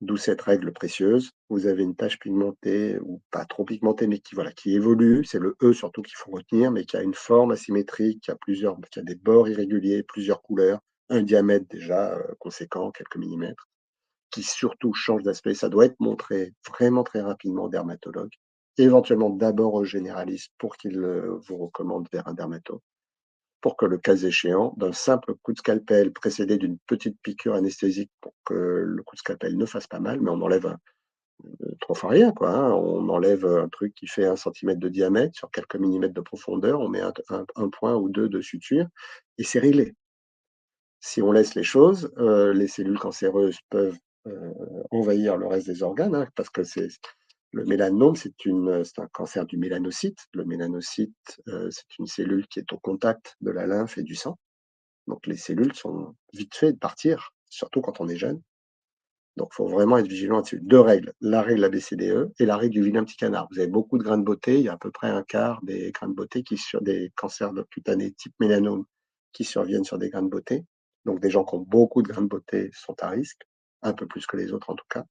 D'où cette règle précieuse. Vous avez une tache pigmentée ou pas trop pigmentée, mais qui, voilà, qui évolue. C'est le E surtout qu'il faut retenir, mais qui a une forme asymétrique, qui a des bords irréguliers, plusieurs couleurs, un diamètre déjà conséquent, quelques millimètres, qui surtout change d'aspect. Ça doit être montré vraiment très rapidement au dermatologue, éventuellement d'abord au généraliste pour qu'il vous recommande vers un dermatologue pour que le cas échéant, d'un simple coup de scalpel précédé d'une petite piqûre anesthésique pour que le coup de scalpel ne fasse pas mal, mais on enlève 3 fois rien quoi, hein. On enlève un truc qui fait 1 centimètre de diamètre sur quelques millimètres de profondeur, on met un point ou 2 de suture et c'est réglé. Si on laisse les choses, les cellules cancéreuses peuvent, heu, envahir le reste des organes, hein, parce que le mélanome, c'est un cancer du mélanocyte. Le mélanocyte, c'est une cellule qui est au contact de la lymphe et du sang. Donc les cellules sont vite fait de partir, surtout quand on est jeune. Donc il faut vraiment être vigilant là-dessus. 2 règles, la règle ABCDE et la règle du vilain petit canard. Vous avez beaucoup de grains de beauté, il y a à peu près un quart des grains de beauté sur des cancers de cutanés type mélanome qui surviennent sur des grains de beauté. Donc des gens qui ont beaucoup de grains de beauté sont à risque, un peu plus que les autres en tout cas.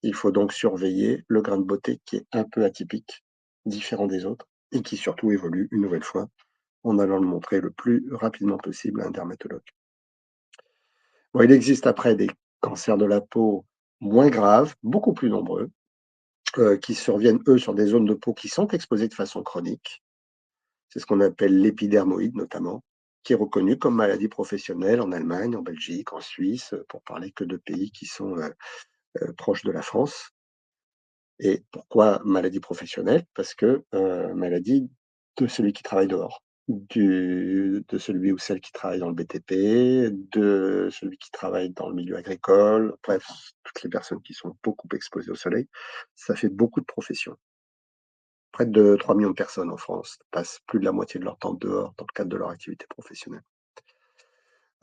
Il faut donc surveiller le grain de beauté qui est un peu atypique, différent des autres et qui surtout évolue une nouvelle fois en allant le montrer le plus rapidement possible à un dermatologue. Bon, il existe après des cancers de la peau moins graves, beaucoup plus nombreux, qui surviennent, eux, sur des zones de peau qui sont exposées de façon chronique. C'est ce qu'on appelle l'épidermoïde notamment, qui est reconnu comme maladie professionnelle en Allemagne, en Belgique, en Suisse, pour parler que de pays qui sont, proche de la France. Et pourquoi maladie professionnelle? Parce que, maladie de celui qui travaille dehors, de celui ou celle qui travaille dans le BTP, de celui qui travaille dans le milieu agricole, bref, toutes les personnes qui sont beaucoup exposées au soleil. Ça fait beaucoup de professions. Près de 3 millions de personnes en France passent plus de la moitié de leur temps dehors dans le cadre de leur activité professionnelle.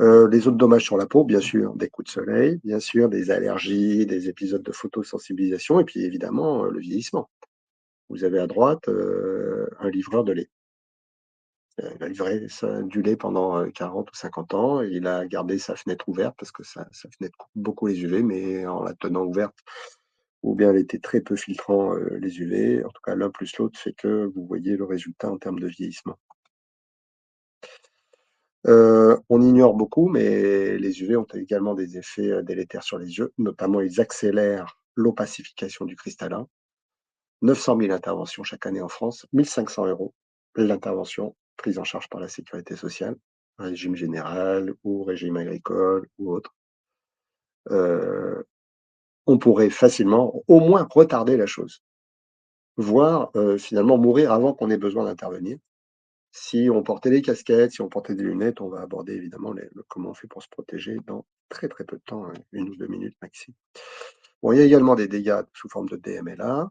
Les autres dommages sur la peau, bien sûr, des coups de soleil, bien sûr, des allergies, des épisodes de photosensibilisation et puis évidemment, le vieillissement. Vous avez à droite, un livreur de lait. Il a livré du lait pendant, 40 ou 50 ans et il a gardé sa fenêtre ouverte parce que sa fenêtre coupe beaucoup les UV, mais en la tenant ouverte ou bien elle était très peu filtrant, les UV. En tout cas, l'un plus l'autre fait que vous voyez le résultat en termes de vieillissement. On ignore beaucoup, mais les UV ont également des effets, délétères sur les yeux. Notamment, ils accélèrent l'opacification du cristallin. 900 000 interventions chaque année en France, 1 500 € l'intervention, prise en charge par la sécurité sociale, régime général ou régime agricole ou autre. Heu, on pourrait facilement, au moins retarder la chose, voire, finalement mourir avant qu'on ait besoin d'intervenir. Si on portait des casquettes, si on portait des lunettes, on va aborder évidemment le comment on fait pour se protéger dans très, très peu de temps, 1 ou 2 minutes maxi. Bon, il y a également des dégâts sous forme de DMLA.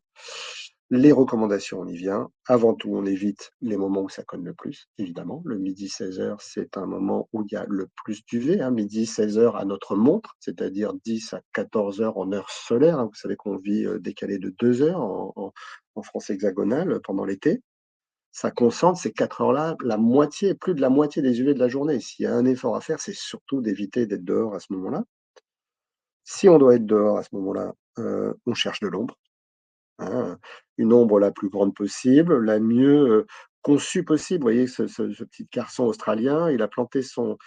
Les recommandations, on y vient. Avant tout, on évite les moments où ça cogne le plus, évidemment. Le midi 16 h, c'est un moment où il y a le plus d'UV, hein. Midi 16 h à notre montre, c'est-à-dire 10 à 14 h en heure solaire, hein. Vous savez qu'on vit décalé de 2 heures en France hexagonale pendant l'été. Ça concentre ces 4 heures-là, la moitié, plus de la moitié des UV de la journée. S'il y a un effort à faire, c'est surtout d'éviter d'être dehors à ce moment-là. Si on doit être dehors à ce moment-là, on cherche de l'ombre, hein, une ombre la plus grande possible, la mieux, conçue possible. Vous voyez ce petit garçon australien, il a planté son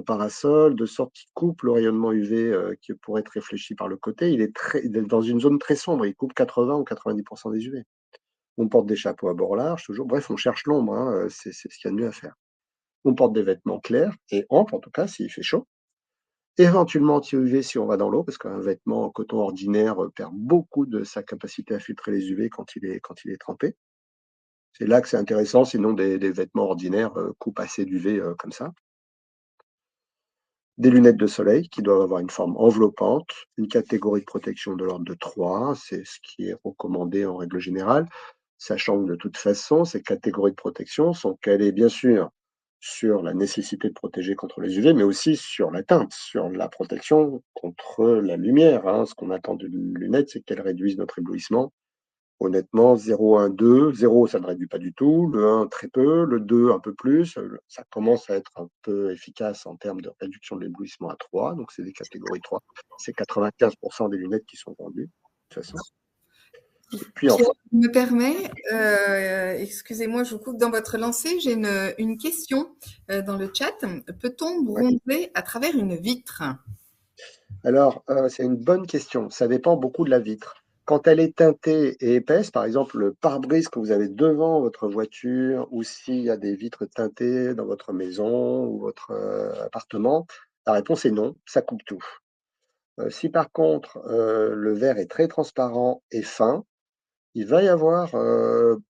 parasol de sorte qu'il coupe le rayonnement UV, qui pourrait être réfléchi par le côté. Il est dans une zone très sombre, il coupe 80 ou 90 des UV. On porte des chapeaux à bord large toujours, bref, on cherche l'ombre, hein, c'est ce qu'il y a de mieux à faire. On porte des vêtements clairs et amples, en tout cas, s'il fait chaud. Éventuellement anti-UV si on va dans l'eau, parce qu'un vêtement en coton ordinaire, perd beaucoup de sa capacité à filtrer les UV quand il est trempé. C'est là que c'est intéressant, sinon des vêtements ordinaires, coupent assez d'UV, comme ça. Des lunettes de soleil qui doivent avoir une forme enveloppante, une catégorie de protection de l'ordre de 3, c'est ce qui est recommandé en règle générale, sachant que de toute façon, ces catégories de protection sont calées bien sûr sur la nécessité de protéger contre les UV, mais aussi sur la teinte, sur la protection contre la lumière, hein. Ce qu'on attend d'une lunette, c'est qu'elle réduise notre éblouissement. Honnêtement, 0, 1, 2, 0, ça ne réduit pas du tout, le 1 très peu, le 2 un peu plus, ça commence à être un peu efficace en termes de réduction de l'éblouissement à 3, donc c'est des catégories 3. C'est 95 des lunettes qui sont vendues, de toute façon. Et puis Pierre, enfin, je me permets, excusez-moi, je vous coupe dans votre lancée, j'ai une question dans le chat. Peut-on ouais. bronzer à travers une vitre? Alors, c'est une bonne question, ça dépend beaucoup de la vitre. Quand elle est teintée et épaisse, par exemple, le pare-brise que vous avez devant votre voiture ou s'il y a des vitres teintées dans votre maison ou votre, appartement, la réponse est non, ça coupe tout. Si par contre, le verre est très transparent et fin, il va y avoir,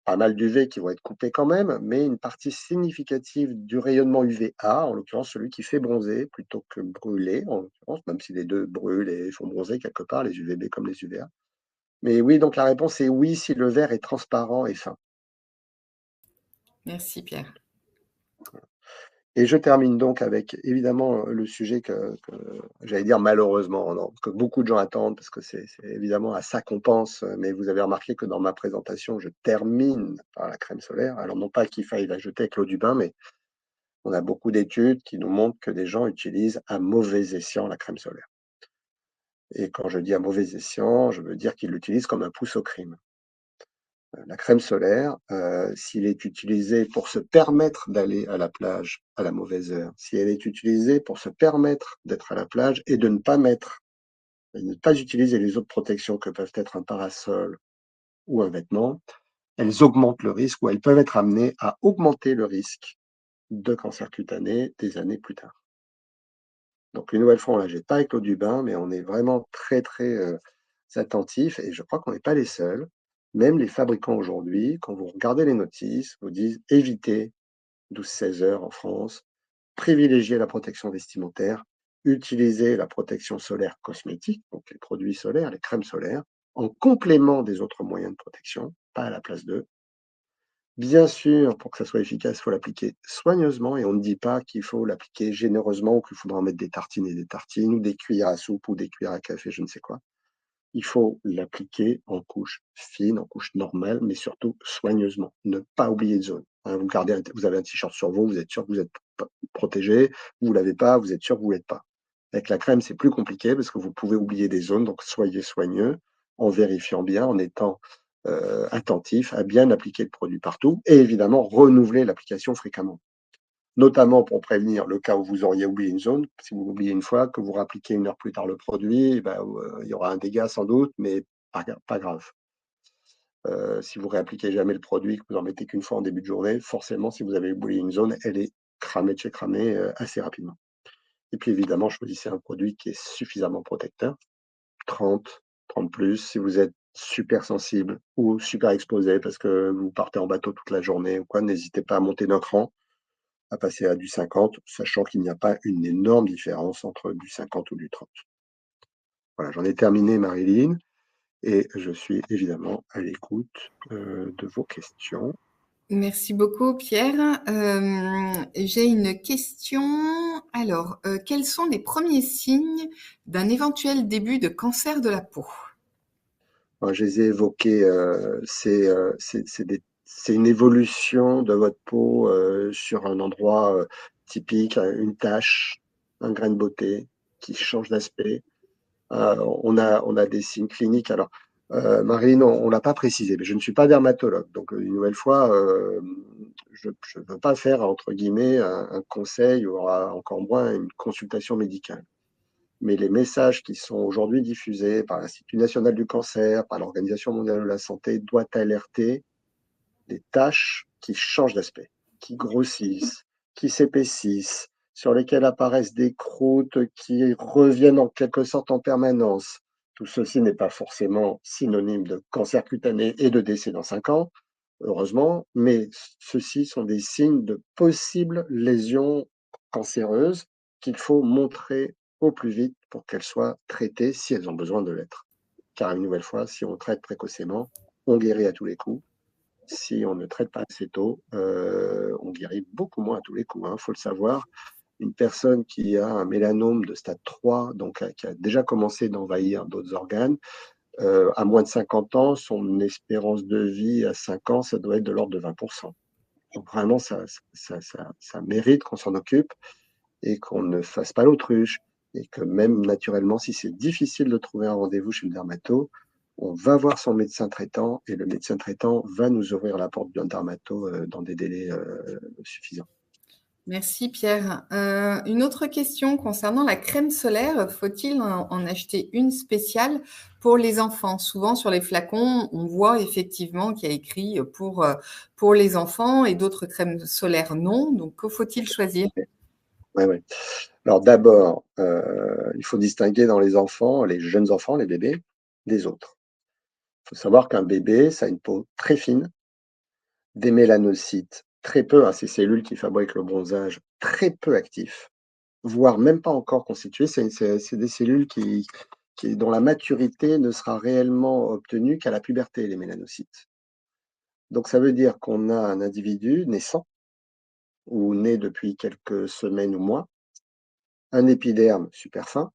pas mal d'UV qui vont être coupés quand même, mais une partie significative du rayonnement UVA, en l'occurrence celui qui fait bronzer plutôt que brûler, en l'occurrence, même si les 2 brûlent et font bronzer quelque part, les UVB comme les UVA. Mais oui, donc la réponse est oui si le verre est transparent et fin. Merci Pierre. Et je termine donc avec évidemment, le sujet que j'allais dire malheureusement, non, que beaucoup de gens attendent parce que c'est évidemment à ça qu'on pense, mais vous avez remarqué que dans ma présentation, je termine par la crème solaire. Alors non pas qu'il faille la jeter avec l'eau du bain, mais on a beaucoup d'études qui nous montrent que des gens utilisent à mauvais escient la crème solaire. Et quand je dis à mauvais escient, je veux dire qu'ils l'utilisent comme un pouce au crime. La crème solaire, s'il est utilisé pour se permettre d'aller à la plage à la mauvaise heure, si elle est utilisée pour se permettre d'être à la plage et de ne pas mettre et ne pas utiliser les autres protections que peuvent être un parasol ou un vêtement, elles augmentent le risque ou elles peuvent être amenées à augmenter le risque de cancer cutané des années plus tard. Donc une nouvelle fois, on la jette pas avec l'eau du bain, mais on est vraiment très, très, attentifs et je crois qu'on n'est pas les seuls. Même les fabricants aujourd'hui, quand vous regardez les notices, vous disent: «Évitez 12-16 heures en France, privilégiez la protection vestimentaire, utilisez la protection solaire cosmétique», donc les produits solaires, les crèmes solaires, en complément des autres moyens de protection, pas à la place d'eux. Bien sûr, pour que ça soit efficace, il faut l'appliquer soigneusement et on ne dit pas qu'il faut l'appliquer généreusement ou qu'il faudra en mettre des tartines et des tartines ou des cuillères à soupe ou des cuillères à café, je ne sais quoi. Il faut l'appliquer en couche fine, en couche normale, mais surtout soigneusement. Ne pas oublier de zone. Hein, vous avez un t-shirt sur vous, vous êtes sûr que vous êtes protégé. Vous l'avez pas, vous êtes sûr que vous l'êtes pas. Avec la crème, c'est plus compliqué parce que vous pouvez oublier des zones, donc soyez soigneux en vérifiant bien, en étant attentif à bien appliquer le produit partout et évidemment renouveler l'application fréquemment. Notamment pour prévenir le cas où vous auriez oublié une zone. Si vous l'oubliez une fois, que vous rappliquez 1 heure plus tard le produit, eh ben, il y aura un dégât sans doute, mais pas grave. Si vous réappliquez jamais le produit, que vous en mettez qu'une fois en début de journée, forcément, si vous avez oublié une zone, elle est cramée de chez cramée, assez rapidement. Et puis évidemment, choisissez un produit qui est suffisamment protecteur, 30, 30 plus. Si vous êtes super sensible ou super exposé parce que vous partez en bateau toute la journée ou quoi, n'hésitez pas à monter d'un cran, à passer à du 50, sachant qu'il n'y a pas une énorme différence entre du 50 ou du 30. Voilà, j'en ai terminé, Marilyn, et je suis évidemment à l'écoute de vos questions. Merci beaucoup, Pierre. J'ai une question. Alors, quels sont les premiers signes d'un éventuel début de cancer de la peau? Alors, je les ai évoqués, c'est une évolution de votre peau sur un endroit typique, une tache, un grain de beauté qui change d'aspect. On a des signes cliniques. Alors, Marine, on ne l'a pas précisé, mais je ne suis pas dermatologue. Donc, une nouvelle fois, je ne veux pas faire, entre guillemets, un conseil ou encore moins une consultation médicale. Mais les messages qui sont aujourd'hui diffusés par l'Institut national du cancer, par l'Organisation mondiale de la santé, doivent alerter des taches qui changent d'aspect, qui grossissent, qui s'épaississent, sur lesquelles apparaissent des croûtes qui reviennent en quelque sorte en permanence. Tout ceci n'est pas forcément synonyme de cancer cutané et de décès dans 5 ans, heureusement, mais ceux-ci sont des signes de possibles lésions cancéreuses qu'il faut montrer au plus vite pour qu'elles soient traitées si elles ont besoin de l'être. Car une nouvelle fois, si on traite précocement, on guérit à tous les coups. Si on ne traite pas assez tôt, on guérit beaucoup moins à tous les coups, hein, faut le savoir. Une personne qui a un mélanome de stade 3, donc qui a déjà commencé d'envahir d'autres organes, à moins de 50 ans, son espérance de vie à 5 ans, ça doit être de l'ordre de 20. Donc vraiment, ça mérite qu'on s'en occupe et qu'on ne fasse pas l'autruche. Et que même naturellement, si c'est difficile de trouver un rendez-vous chez le dermato, on va voir son médecin traitant et le médecin traitant va nous ouvrir la porte d'un dermato dans des délais suffisants. Merci, Pierre. Une autre question concernant la crème solaire. Faut-il en acheter une spéciale pour les enfants? Souvent, sur les flacons, on voit effectivement qu'il y a écrit pour les enfants et d'autres crèmes solaires non. Donc, que faut-il choisir? Ouais, ouais. Alors d'abord, il faut distinguer dans les enfants, les jeunes enfants, les bébés, des autres. Il faut savoir qu'un bébé, ça a une peau très fine, des mélanocytes très peu, hein, ces cellules qui fabriquent le bronzage, très peu actifs, voire même pas encore constituées. C'est des cellules dont la maturité ne sera réellement obtenue qu'à la puberté, les mélanocytes. Donc ça veut dire qu'on a un individu naissant ou né depuis quelques semaines ou mois, un épiderme super fin.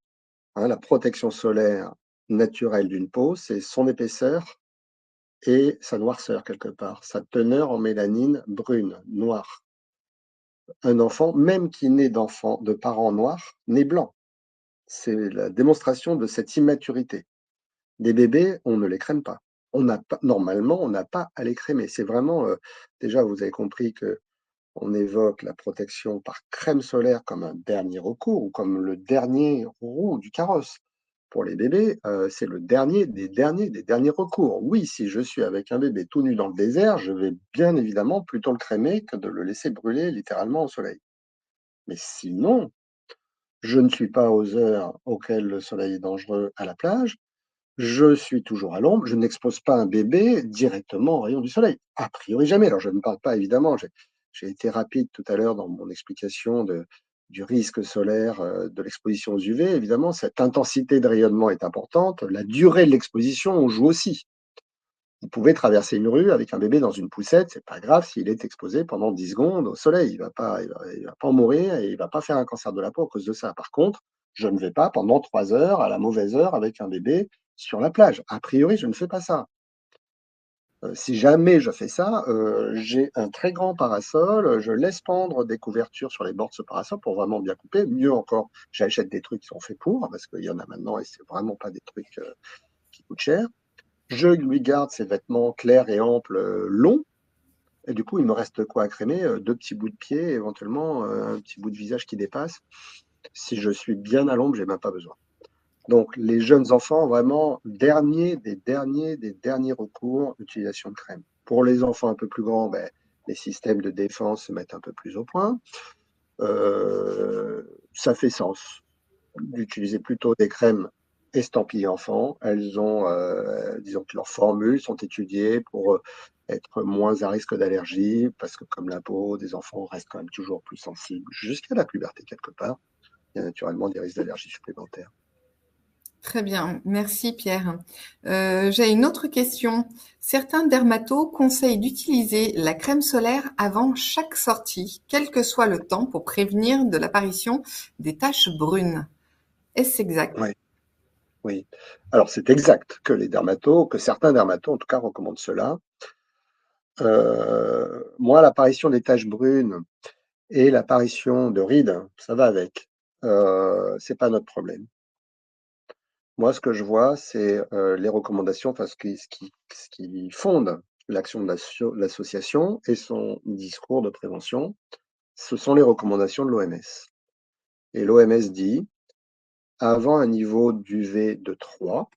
Hein, la protection solaire naturelle d'une peau, c'est son épaisseur et sa noirceur quelque part, sa teneur en mélanine brune, noire. Un enfant, même qui naît de parents noirs, naît blanc. C'est la démonstration de cette immaturité. Des bébés, on ne les crème pas. Normalement, on n'a pas à les crémer. C'est vraiment, déjà, vous avez compris que on évoque la protection par crème solaire comme un dernier recours ou comme le dernier roue du carrosse. Pour les bébés, c'est le dernier des derniers recours. Oui, si je suis avec un bébé tout nu dans le désert, je vais bien évidemment plutôt le crémer que de le laisser brûler littéralement au soleil. Mais sinon, je ne suis pas aux heures auxquelles le soleil est dangereux à la plage, Je suis toujours à l'ombre, je n'expose pas un bébé directement aux rayons du soleil. A priori jamais. Alors je ne parle pas évidemment, j'ai été rapide tout à l'heure dans mon explication du risque solaire, de l'exposition aux UV. Évidemment, cette intensité de rayonnement est importante. La durée de l'exposition, on joue aussi. Vous pouvez traverser une rue avec un bébé dans une poussette, c'est pas grave s'il est exposé pendant 10 secondes au soleil. Il va pas en mourir et il va pas faire un cancer de la peau à cause de ça. Par contre, je ne vais pas pendant 3 heures à la mauvaise heure avec un bébé sur la plage. A priori, je ne fais pas ça. Si jamais je fais ça, j'ai un très grand parasol, je laisse pendre des couvertures sur les bords de ce parasol pour vraiment bien couper. Mieux encore, j'achète des trucs qui sont faits pour, parce qu'il y en a maintenant et c'est vraiment pas des trucs qui coûtent cher. Je lui garde ses vêtements clairs et amples, longs, et du coup, il me reste quoi à crémer? 2 petits bouts de pied, éventuellement, un petit bout de visage qui dépasse. Si je suis bien à l'ombre, j'ai même pas besoin. Donc les jeunes enfants, vraiment, des derniers recours, utilisation de crème. Pour les enfants un peu plus grands, ben, les systèmes de défense se mettent un peu plus au point. Ça fait sens d'utiliser plutôt des crèmes estampillées enfants. Elles ont, disons que leurs formules sont étudiées pour être moins à risque d'allergie, parce que comme la peau des enfants reste quand même toujours plus sensible jusqu'à la puberté quelque part, il y a naturellement des risques d'allergie supplémentaires. Très bien, merci Pierre. J'ai une autre question. Certains dermatos conseillent d'utiliser la crème solaire avant chaque sortie, quel que soit le temps, pour prévenir de l'apparition des taches brunes. Est-ce exact? Oui, oui. Alors c'est exact que certains dermatos en tout cas recommandent cela. Moi, l'apparition des taches brunes et l'apparition de rides, ça va avec. C'est pas notre problème. Moi, ce que je vois, c'est, les recommandations, enfin ce qui fonde l'action de l'association et son discours de prévention, ce sont les recommandations de l'OMS. Et l'OMS dit: «Avant un niveau d'UV de 3,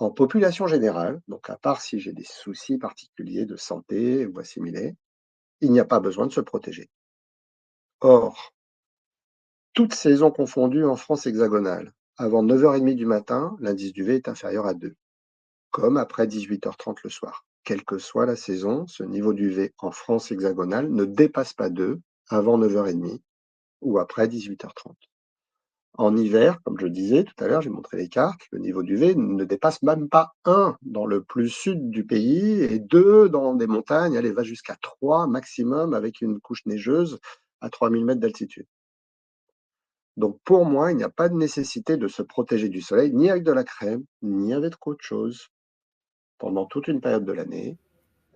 en population générale, donc à part si j'ai des soucis particuliers de santé ou assimilés, il n'y a pas besoin de se protéger». Or, toutes saisons confondues en France hexagonale, avant 9h30 du matin, l'indice d'UV est inférieur à 2. Comme après 18h30 le soir. Quelle que soit la saison, ce niveau d'UV en France hexagonale ne dépasse pas 2 avant 9h30 ou après 18h30. En hiver, comme je disais tout à l'heure, j'ai montré les cartes, le niveau d'UV ne dépasse même pas 1 dans le plus sud du pays et 2 dans des montagnes, allez, va jusqu'à 3 maximum avec une couche neigeuse à 3000 mètres d'altitude. Donc pour moi, il n'y a pas de nécessité de se protéger du soleil, ni avec de la crème, ni avec autre chose, pendant toute une période de l'année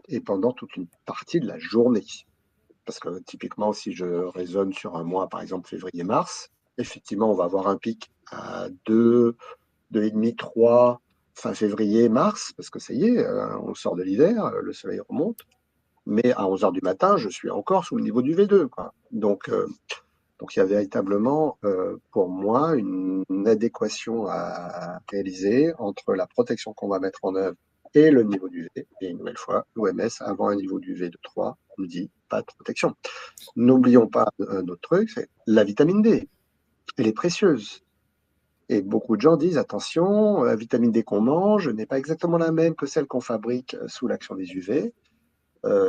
et pendant toute une partie de la journée. Parce que typiquement, si je raisonne sur un mois, par exemple février-mars, effectivement, on va avoir un pic à 2, 2,5, 3, fin février-mars, parce que ça y est, on sort de l'hiver, le soleil remonte. Mais à 11 heures du matin, je suis encore sous le niveau du V2, quoi. Donc il y a véritablement, pour moi, une adéquation à réaliser entre la protection qu'on va mettre en œuvre et le niveau d'UV. Et une nouvelle fois, l'OMS, avant un niveau d'UV de 3, nous dit pas de protection. N'oublions pas un autre truc, c'est la vitamine D. Elle est précieuse. Et beaucoup de gens disent, attention, la vitamine D qu'on mange n'est pas exactement la même que celle qu'on fabrique sous l'action des UV.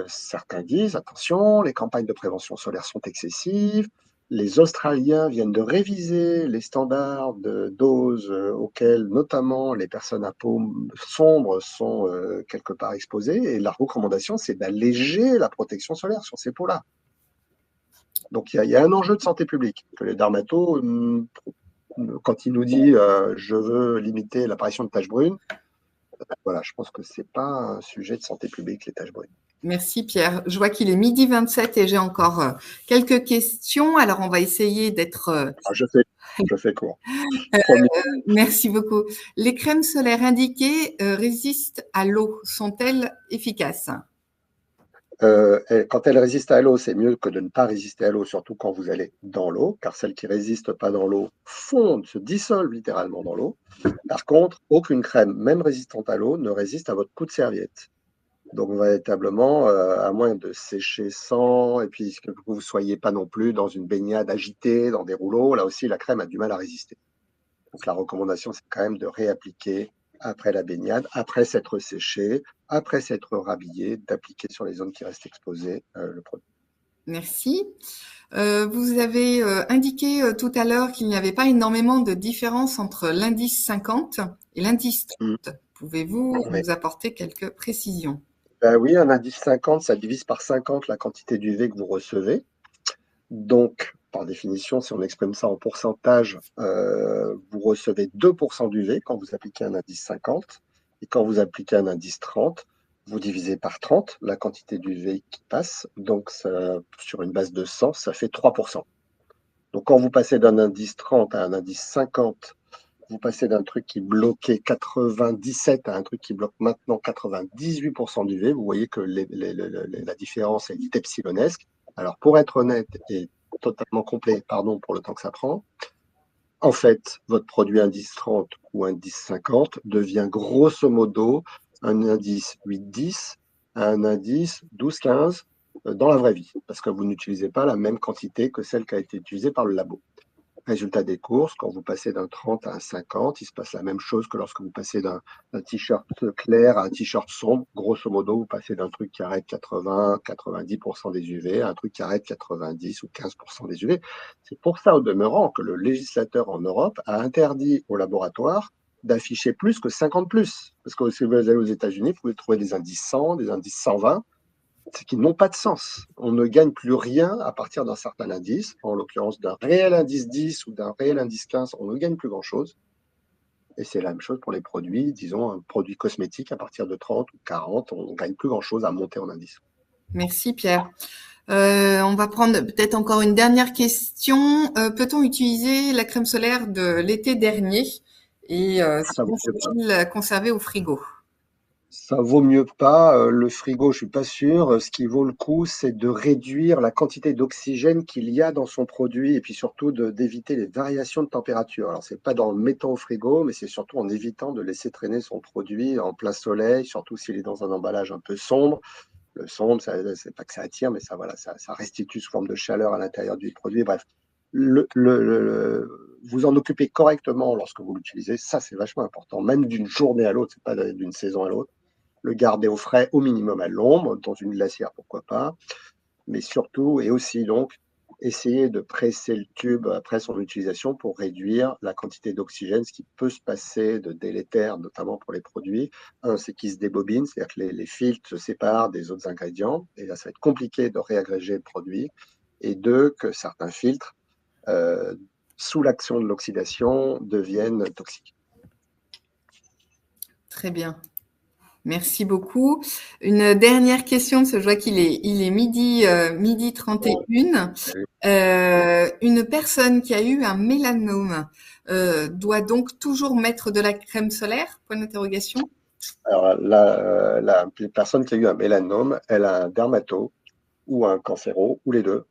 Certains disent, attention, les campagnes de prévention solaire sont excessives. Les Australiens viennent de réviser les standards de doses auxquels notamment les personnes à peau sombre sont quelque part exposées. Et la recommandation, c'est d'alléger la protection solaire sur ces peaux-là. Donc il y a un enjeu de santé publique que les dermatos, quand ils nous disent je veux limiter l'apparition de taches brunes, voilà, je pense que c'est pas un sujet de santé publique, les taches brunes. Merci Pierre. Je vois qu'il est 12h27 et j'ai encore quelques questions. Alors on va essayer d'être... Ah, je fais court. Promis. Merci beaucoup. Les crèmes solaires indiquées résistent à l'eau. Sont-elles efficaces? Quand elles résistent à l'eau, c'est mieux que de ne pas résister à l'eau, surtout quand vous allez dans l'eau, car celles qui résistent pas dans l'eau fondent, se dissolvent littéralement dans l'eau. Par contre, aucune crème, même résistante à l'eau, ne résiste à votre coup de serviette. Donc véritablement, à moins de sécher sans, et puis que vous ne soyez pas non plus dans une baignade agitée, dans des rouleaux, là aussi la crème a du mal à résister. Donc la recommandation, c'est quand même de réappliquer après la baignade, après s'être séché, après s'être rhabillé, d'appliquer sur les zones qui restent exposées le produit. Merci. Vous avez indiqué tout à l'heure qu'il n'y avait pas énormément de différence entre l'indice 50 et l'indice 30. Pouvez-vous Oui. nous apporter quelques précisions? Oui, un indice 50, ça divise par 50 la quantité d'UV que vous recevez. Donc, par définition, si on exprime ça en pourcentage, vous recevez 2% d'UV quand vous appliquez un indice 50. Et quand vous appliquez un indice 30, vous divisez par 30 la quantité d'UV qui passe. Donc, ça, sur une base de 100, ça fait 3%. Donc, quand vous passez d'un indice 30 à un indice 50, vous passez d'un truc qui bloquait 97 à un truc qui bloque maintenant 98% d'UV. Vous voyez que la différence est epsilonesque. Alors, pour être honnête et totalement complet, pardon pour le temps que ça prend, en fait, votre produit indice 30 ou indice 50 devient grosso modo un indice 8-10 à un indice 12-15 dans la vraie vie, parce que vous n'utilisez pas la même quantité que celle qui a été utilisée par le labo. Résultat des courses, quand vous passez d'un 30 à un 50, il se passe la même chose que lorsque vous passez d'un t-shirt clair à un t-shirt sombre. Grosso modo, vous passez d'un truc qui arrête 80, 90% des UV à un truc qui arrête 90 ou 15% des UV. C'est pour ça, au demeurant, que le législateur en Europe a interdit aux laboratoires d'afficher plus que 50 plus. Parce que si vous allez aux États-Unis, vous pouvez trouver des indices 100, des indices 120, qui n'ont pas de sens. On ne gagne plus rien à partir d'un certain indice, en l'occurrence d'un réel indice 10 ou d'un réel indice 15, on ne gagne plus grand-chose. Et c'est la même chose pour les produits, disons un produit cosmétique à partir de 30 ou 40, on ne gagne plus grand-chose à monter en indice. Merci Pierre. On va prendre peut-être encore une dernière question. Peut-on utiliser la crème solaire de l'été dernier et faut-il conserver au frigo? Ça vaut mieux pas. Le frigo, je suis pas sûr. Ce qui vaut le coup, c'est de réduire la quantité d'oxygène qu'il y a dans son produit et puis surtout d'éviter les variations de température. Alors, c'est pas dans le mettant au frigo, mais c'est surtout en évitant de laisser traîner son produit en plein soleil, surtout s'il est dans un emballage un peu sombre. Le sombre, c'est pas que ça attire, mais ça, voilà, ça restitue sous forme de chaleur à l'intérieur du produit. Bref, vous en occupez correctement lorsque vous l'utilisez. Ça, c'est vachement important, même d'une journée à l'autre, c'est pas d'une saison à l'autre. Le garder au frais, au minimum à l'ombre, dans une glacière, pourquoi pas. Mais surtout, et aussi donc, essayer de presser le tube après son utilisation pour réduire la quantité d'oxygène, ce qui peut se passer de délétère, notamment pour les produits. Un, c'est qu'ils se débobinent, c'est-à-dire que les filtres se séparent des autres ingrédients, et là, ça va être compliqué de réagréger le produit. Et deux, que certains filtres, sous l'action de l'oxydation, deviennent toxiques. Très bien. Merci beaucoup. Une dernière question, parce que je vois qu'il est, midi 31. Une personne qui a eu un mélanome doit donc toujours mettre de la crème solaire? Point d'interrogation. Alors, la personne qui a eu un mélanome, elle a un dermato ou un cancéro, ou les deux.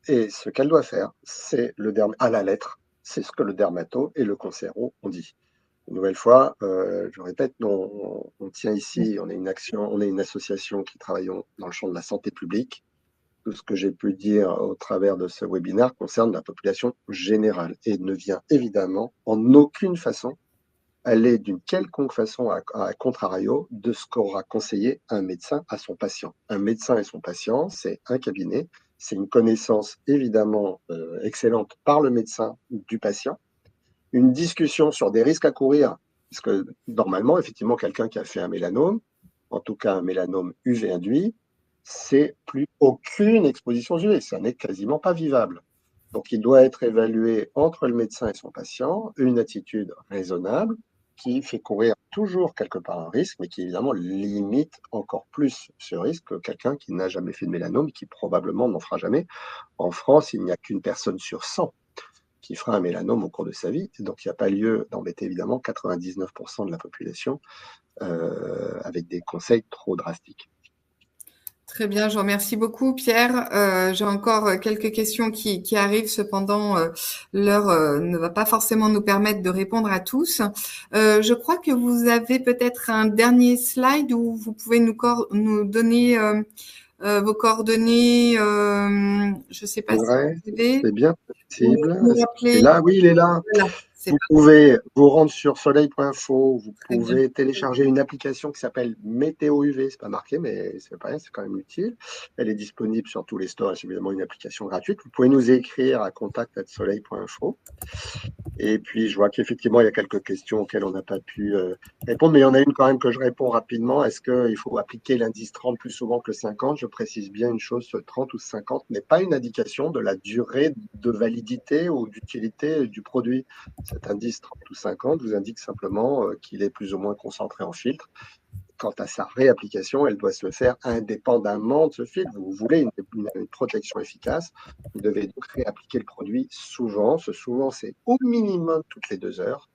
Et ce qu'elle doit faire, c'est à la lettre, c'est ce que le dermato et le cancéro ont dit. Une nouvelle fois, je répète, on tient ici, on est une association qui travaille dans le champ de la santé publique. Tout ce que j'ai pu dire au travers de ce webinaire concerne la population générale et ne vient évidemment en aucune façon aller d'une quelconque façon à contrario de ce qu'aura conseillé un médecin à son patient. Un médecin et son patient, c'est un cabinet, c'est une connaissance évidemment excellente par le médecin du patient, une discussion sur des risques à courir, parce que normalement, effectivement, quelqu'un qui a fait un mélanome, en tout cas un mélanome UV induit, c'est plus aucune exposition UV, ça n'est quasiment pas vivable. Donc, il doit être évalué entre le médecin et son patient, une attitude raisonnable qui fait courir toujours quelque part un risque, mais qui évidemment limite encore plus ce risque que quelqu'un qui n'a jamais fait de mélanome et qui probablement n'en fera jamais. En France, il n'y a qu'une personne sur 100 qui fera un mélanome au cours de sa vie, donc il n'y a pas lieu d'embêter évidemment 99% de la population avec des conseils trop drastiques. Très bien, je vous remercie beaucoup, Pierre. J'ai encore quelques questions qui arrivent, cependant, l'heure ne va pas forcément nous permettre de répondre à tous. Je crois que vous avez peut-être un dernier slide où vous pouvez nous donner vos coordonnées. Je ne sais pas si vous avez. C'est bien possible. Vous Et rappelez. là, oui, il est là. Voilà. C'est Vous pas... pouvez vous rendre sur soleil.info, vous Très bien. pouvez télécharger une application qui s'appelle Météo UV, c'est pas marqué, mais c'est pas rien, c'est quand même utile. Elle est disponible sur tous les stores, c'est évidemment une application gratuite. Vous pouvez nous écrire à contact@soleil.info. Et puis, je vois qu'effectivement, il y a quelques questions auxquelles on n'a pas pu répondre, mais il y en a une quand même que je réponds rapidement. Est-ce qu'il faut appliquer l'indice 30 plus souvent que 50? Je précise bien une chose, ce 30 ou 50 n'est pas une indication de la durée de validité ou d'utilité du produit. Cet indice 30 ou 50 vous indique simplement qu'il est plus ou moins concentré en filtre. Quant à sa réapplication, elle doit se faire indépendamment de ce filtre. Vous voulez une protection efficace, vous devez donc réappliquer le produit souvent. Ce souvent, c'est au minimum toutes les 2 heures.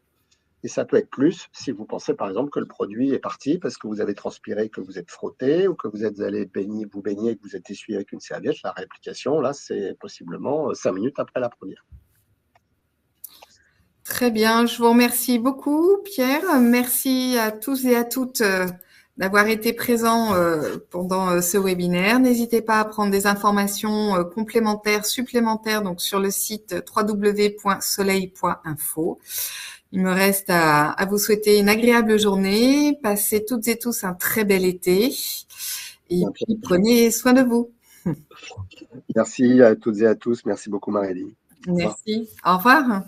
Et ça peut être plus si vous pensez par exemple que le produit est parti parce que vous avez transpiré, que vous êtes frotté ou que vous êtes allé vous baigner et que vous êtes essuyé avec une serviette. La réapplication, là, c'est possiblement 5 minutes après la première. Très bien, je vous remercie beaucoup, Pierre. Merci à tous et à toutes d'avoir été présents pendant ce webinaire. N'hésitez pas à prendre des informations complémentaires, supplémentaires, donc sur le site www.soleil.info. Il me reste à vous souhaiter une agréable journée. Passez toutes et tous un très bel été. Et puis, prenez soin de vous. Merci à toutes et à tous. Merci beaucoup, Marélie. Merci. Au revoir.